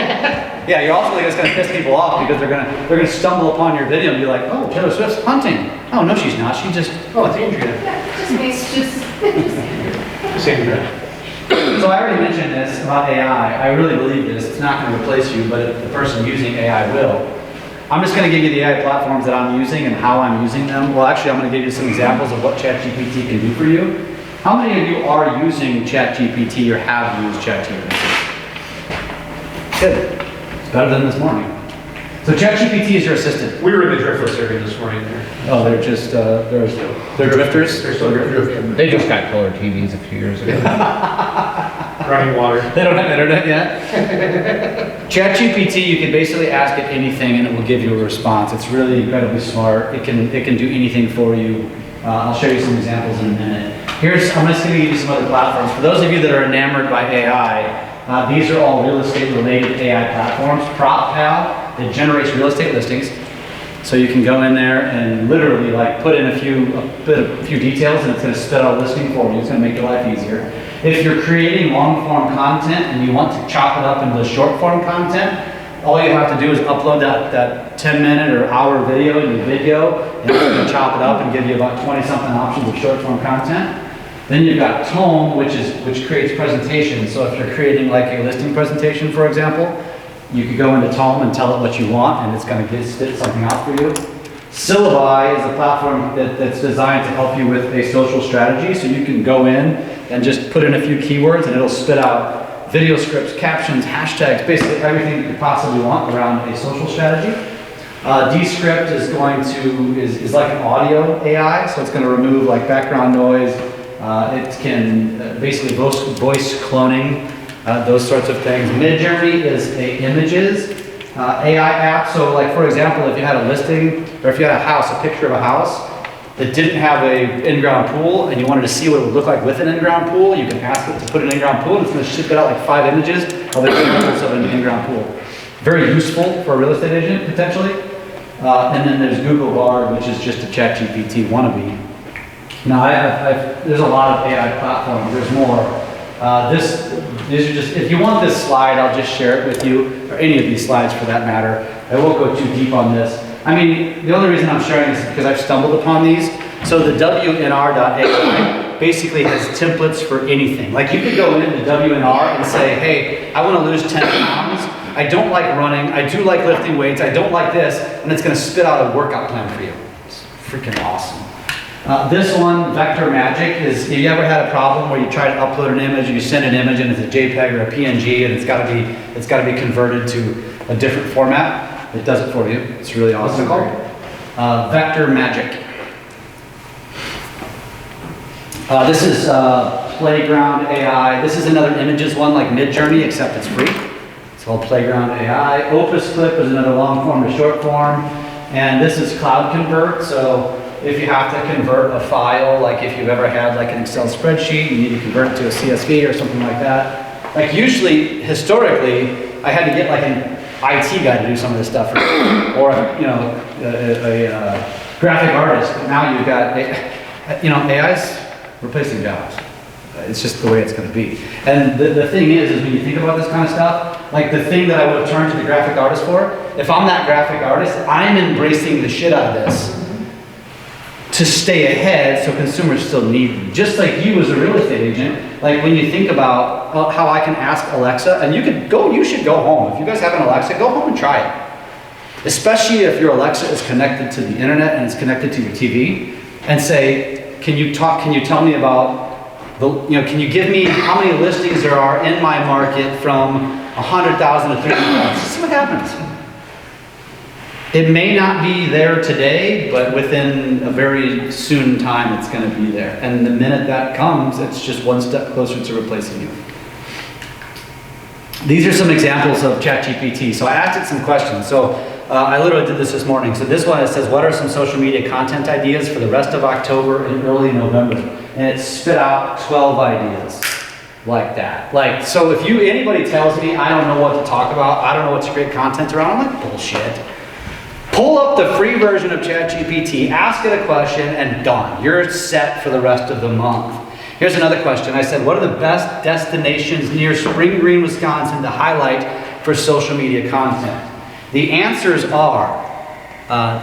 Yeah, you're also just gonna piss people off because they're gonna stumble upon your video and be like, oh, Taylor Swift's hunting. Oh, no, she's not. She just, oh, it's Andrea. Yeah, just makes, just. Sandra. So I already mentioned this about AI. I really believe this. It's not gonna replace you, but the person using AI will. I'm just going to give you the AI platforms that I'm using and how I'm using them. Well, actually, I'm going to give you some examples of what ChatGPT can do for you. How many of you are using ChatGPT or have used ChatGPT? Good. It's better than this morning. So ChatGPT is your assistant. We were in the driftless area this morning. Oh, they're just, they're drifters? They're still drifting. They just got color TVs a few years ago. Running water. They don't have internet yet? ChatGPT, you can basically ask it anything and it will give you a response. It's really incredibly smart. It can do anything for you. I'll show you some examples in a minute. I'm just going to give you some other platforms. For those of you that are enamored by AI, these are all real estate related AI platforms. PropPal, it generates real estate listings. So you can go in there and literally like put in a few details and it's going to spit out a listing for you. It's going to make your life easier. If you're creating long form content and you want to chop it up into short form content, all you have to do is upload that 10-minute or hour video into video and it's going to chop it up and give you about 20-something options of short form content. Then you've got Tome, which creates presentations. So if you're creating like a listing presentation, for example, you could go into Tome and tell it what you want, and it's going to spit something out for you. Syllabi is a platform that's designed to help you with a social strategy. So you can go in and just put in a few keywords, and it'll spit out video scripts, captions, hashtags, basically everything you could possibly want around a social strategy. Descript is is like an audio AI, so it's going to remove like background noise. It can basically voice cloning, those sorts of things. Midjourney is a images AI app. So like for example, if you had a listing or if you had a picture of a house that didn't have a in-ground pool and you wanted to see what it would look like with an in-ground pool, you can ask it to put an in-ground pool and it's going to spit out like 5 images of the examples of an in-ground pool. Very useful for a real estate agent potentially. And then there's Google Bard, which is just a ChatGPT wannabe. Now there's a lot of AI platforms. There's more. These are just, if you want this slide, I'll just share it with you, or any of these slides for that matter. I won't go too deep on this. I mean, the only reason I'm sharing this is because I've stumbled upon these. So the WNR.ai basically has templates for anything. Like you could go into WNR and say, hey, I want to lose 10 pounds. I don't like running. I do like lifting weights. I don't like this. And it's going to spit out a workout plan for you. It's freaking awesome. This one, Vector Magic, is if you ever had a problem where you try to upload an image, you send an image and it's a JPEG or a PNG and it's got to be converted to a different format. It does it for you. It's really awesome. What's it called? Vector Magic. This is Playground AI. This is another images one like Midjourney, except it's free. It's called Playground AI. Opus Clip is another long form to short form. And this is Cloud Convert. So if you have to convert a file, like if you've ever had like an Excel spreadsheet, you need to convert it to a CSV or something like that. Like usually, historically, I had to get like an IT guy to do some of this stuff, or you know, a graphic artist. But now you've got, AI's replacing jobs. It's just the way it's going to be. And the thing is when you think about this kind of stuff, like the thing that I would have turned to the graphic artist for, if I'm that graphic artist, I'm embracing the shit out of this to stay ahead so consumers still need me. Just like you as a real estate agent, like when you think about how I can ask Alexa, and you should go home. If you guys have an Alexa, go home and try it. Especially if your Alexa is connected to the internet and it's connected to your TV, and say, can you tell me about can you give me how many listings there are in my market from 100,000 to 300,000? See what happens. It may not be there today, but within a very soon time, it's going to be there. And the minute that comes, it's just one step closer to replacing you. These are some examples of ChatGPT. So I asked it some questions. So I literally did this morning. So this one, it says, what are some social media content ideas for the rest of October and early November? And it spit out 12 ideas. like that. Like, so if anybody tells me I don't know what to talk about, I don't know what to create content around, I'm like, bullshit. Pull up the free version of ChatGPT, ask it a question, and done. You're set for the rest of the month. Here's another question. I said, what are the best destinations near Spring Green, Wisconsin to highlight for social media content? The answers are,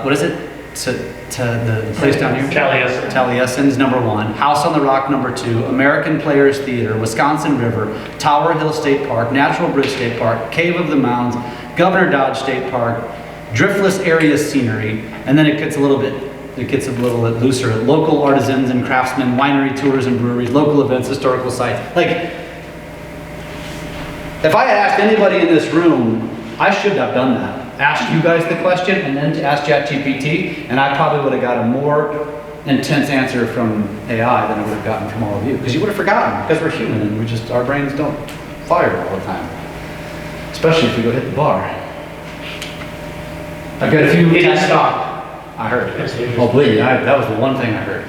what is it? To the place down here? Taliesin's #1, House on the Rock #2, American Players Theater, Wisconsin River, Tower Hill State Park, Natural Bridge State Park, Cave of the Mounds, Governor Dodge State Park, Driftless Area Scenery, and then it gets a little bit looser. Local artisans and craftsmen, winery tours and breweries, local events, historical sites. Like, if I had asked anybody in this room, I should have done that. Asked you guys the question and then to ask ChatGPT, and I probably would have got a more intense answer from AI than I would have gotten from all of you. Because you would have forgotten, because we're human and our brains don't fire all the time. Especially if we go hit the bar. I've got a few. It is stopped. I heard. Oh, believe me, that was the one thing I heard.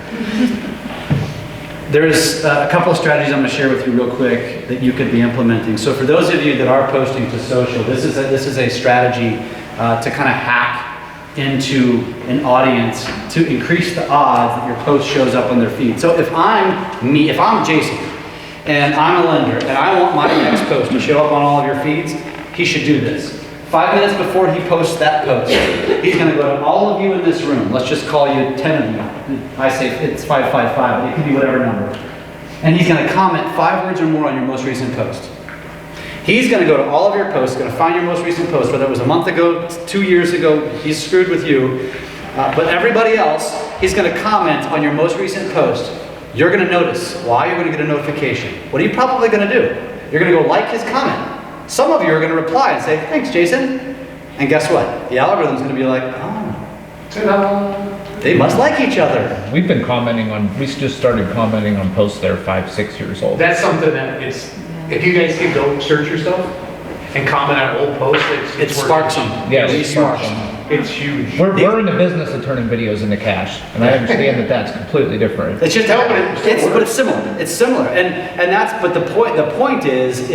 There's a couple of strategies I'm going to share with you real quick that you could be implementing. So for those of you that are posting to social, this is a strategy to kind of hack into an audience to increase the odds that your post shows up on their feed. So if I'm Jason and I'm a lender and I want my next post to show up on all of your feeds, he should do this. 5 minutes before he posts that post, he's going to go to all of you in this room. Let's just call you 10 of you. I say it's 555, but it can be whatever number. And he's going to comment 5 words or more on your most recent post. He's going to go to all of your posts, going to find your most recent post, whether it was a month ago, 2 years ago, he's screwed with you. But everybody else, he's going to comment on your most recent post. You're going to notice why, you're going to get a notification. What are you probably going to do? You're going to go like his comment. Some of you are going to reply and say, thanks, Jason. And guess what? The algorithm's going to be like, oh, they must like each other. We've been we just started commenting on posts that are 5, 6 years old. That's something that if you guys could go search yourself and comment on old posts, it sparks them. Yeah, it sparks them. It's huge. We're in the business of turning videos into cash, and I understand that that's completely different. It's just, but it's similar. It's similar, but the point is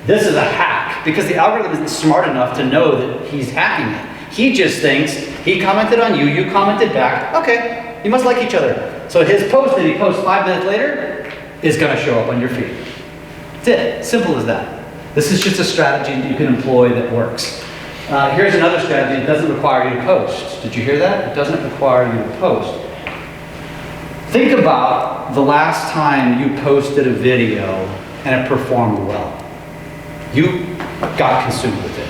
this is a hack because the algorithm isn't smart enough to know that he's hacking it. He just thinks he commented on you, you commented back. Okay, you must like each other. So his post that he posts 5 minutes later is going to show up on your feed. That's it. Simple as that. This is just a strategy that you can employ that works. Here's another strategy. It doesn't require you to post. Did you hear that? It doesn't require you to post. Think about the last time you posted a video and it performed well. You got consumed with it.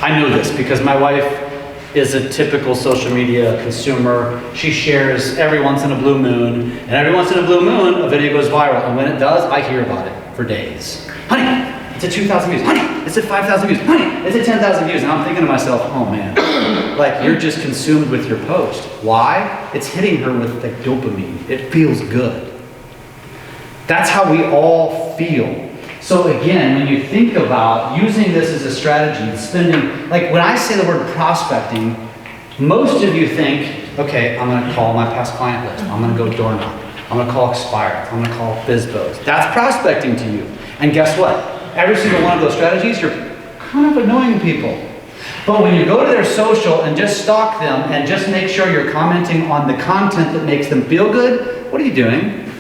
I know this because my wife is a typical social media consumer. She shares every once in a blue moon, and every once in a blue moon, a video goes viral. And when it does, I hear about it for days. Honey, it's at 2,000 views. Honey, it's at 5,000 views. Honey, it's at 10,000 views. And I'm thinking to myself, oh man, like you're just consumed with your post. Why? It's hitting her with like dopamine. It feels good. That's how we all feel. So again, when you think about using this as a strategy, spending, like when I say the word prospecting, most of you think, okay, I'm going to call my past client list. I'm going to go door knock. I'm going to call expireds. I'm going to call FSBOs. That's prospecting to you. And guess what? Every single one of those strategies, you're kind of annoying people. But when you go to their social and just stalk them and just make sure you're commenting on the content that makes them feel good, what are you doing?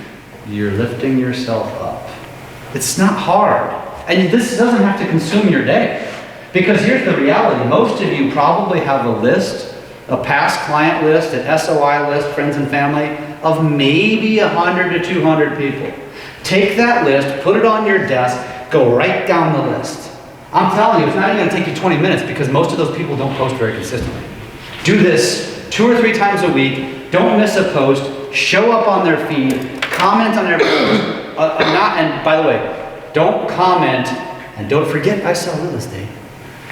You're lifting yourself up. It's not hard. And this doesn't have to consume your day. Because here's the reality. Most of you probably have a list, a past client list, an SOI list, friends and family, of maybe 100 to 200 people. Take that list, put it on your desk, go right down the list. I'm telling you, it's not even going to take you 20 minutes because most of those people don't post very consistently. Do this 2 or 3 times a week. Don't miss a post. Show up on their feed. Comment on every post. And by the way, don't comment and don't forget I sell real estate.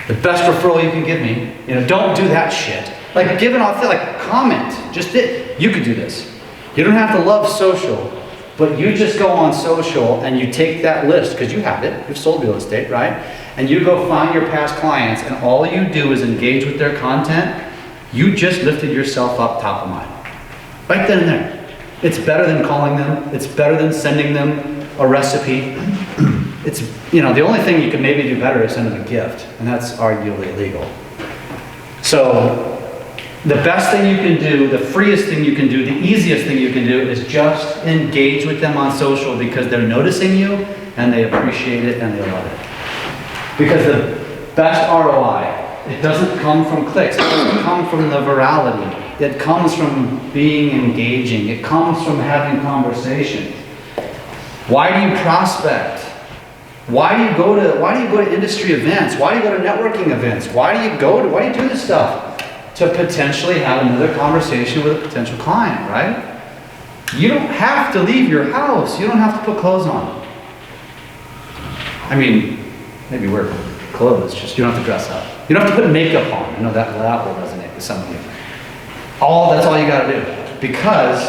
The best referral you can give me. Don't do that shit. Like give an authentic comment. You could do this. You don't have to love social, but you just go on social and you take that list because you have it. You've sold real estate, right? And you go find your past clients, and all you do is engage with their content. You just lifted yourself up top of mind, right then and there. It's better than calling them. It's better than sending them a recipe. it's, you know, the only thing you could maybe do better is send them a gift, and that's arguably illegal. So, the best thing you can do, the freest thing you can do, the easiest thing you can do is just engage with them on social because they're noticing you and they appreciate it and they love it. Because the best ROI, it doesn't come from clicks, it doesn't come from the virality. It comes from being engaging. It comes from having conversations. Why do you prospect? Why do you go to industry events? Why do you go to networking events? Why do you do this stuff? To potentially have another conversation with a potential client, right? You don't have to leave your house. You don't have to put clothes on. I mean, maybe wear clothes, just you don't have to dress up. You don't have to put makeup on. I know that will resonate with some of you. That's all you gotta do. Because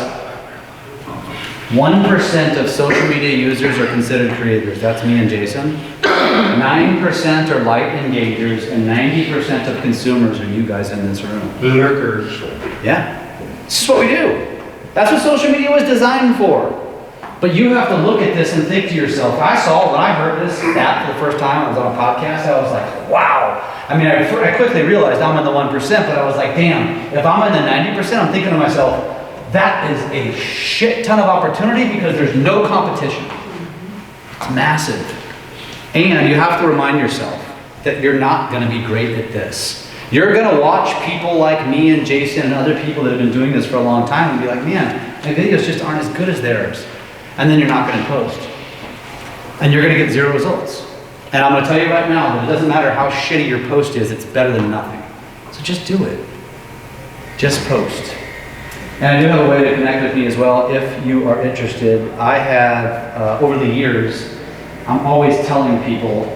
1% of social media users are considered creators. That's me and Jason. 9% are light engagers, and 90% of consumers are you guys in this room. Lurkers. Yeah. This is what we do. That's what social media was designed for. But you have to look at this and think to yourself, when I heard this stat for the first time, I was on a podcast, I was like, wow. I mean, I quickly realized I'm in the 1%, but I was like, damn, if I'm in the 90%, I'm thinking to myself, that is a shit ton of opportunity because there's no competition. It's massive. And you have to remind yourself that you're not going to be great at this. You're going to watch people like me and Jason and other people that have been doing this for a long time and be like, man, my videos just aren't as good as theirs. And then you're not going to post. And you're going to get 0 results. And I'm going to tell you right now that it doesn't matter how shitty your post is, it's better than nothing. So just do it. Just post. And I do have a way to connect with me as well if you are interested. I have, over the years, I'm always telling people,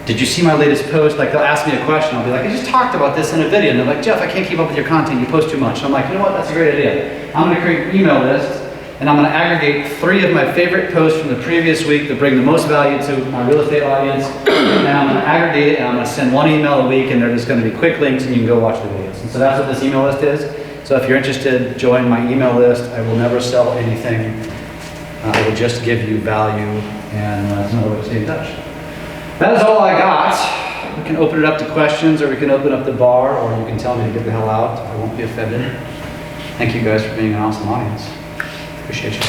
did you see my latest post? Like they'll ask me a question, I'll be like, I just talked about this in a video. And they're like, Jeff, I can't keep up with your content, you post too much. And I'm like, you know what, that's a great idea. I'm gonna create an email list and I'm gonna aggregate 3 of my favorite posts from the previous week that bring the most value to my real estate audience. And I'm gonna aggregate it and I'm gonna send 1 email a week and they're just gonna be quick links and you can go watch the videos. And so that's what this email list is. So if you're interested, join my email list. I will never sell anything. I will just give you value, and that's another way to stay in touch. That is all I got. We can open it up to questions, or we can open up the bar, or you can tell me to get the hell out. I won't be offended. Thank you guys for being an awesome audience. Appreciate you.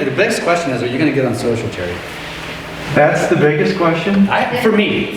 The biggest question is, are you going to get on social, Terry? That's the biggest question? For me.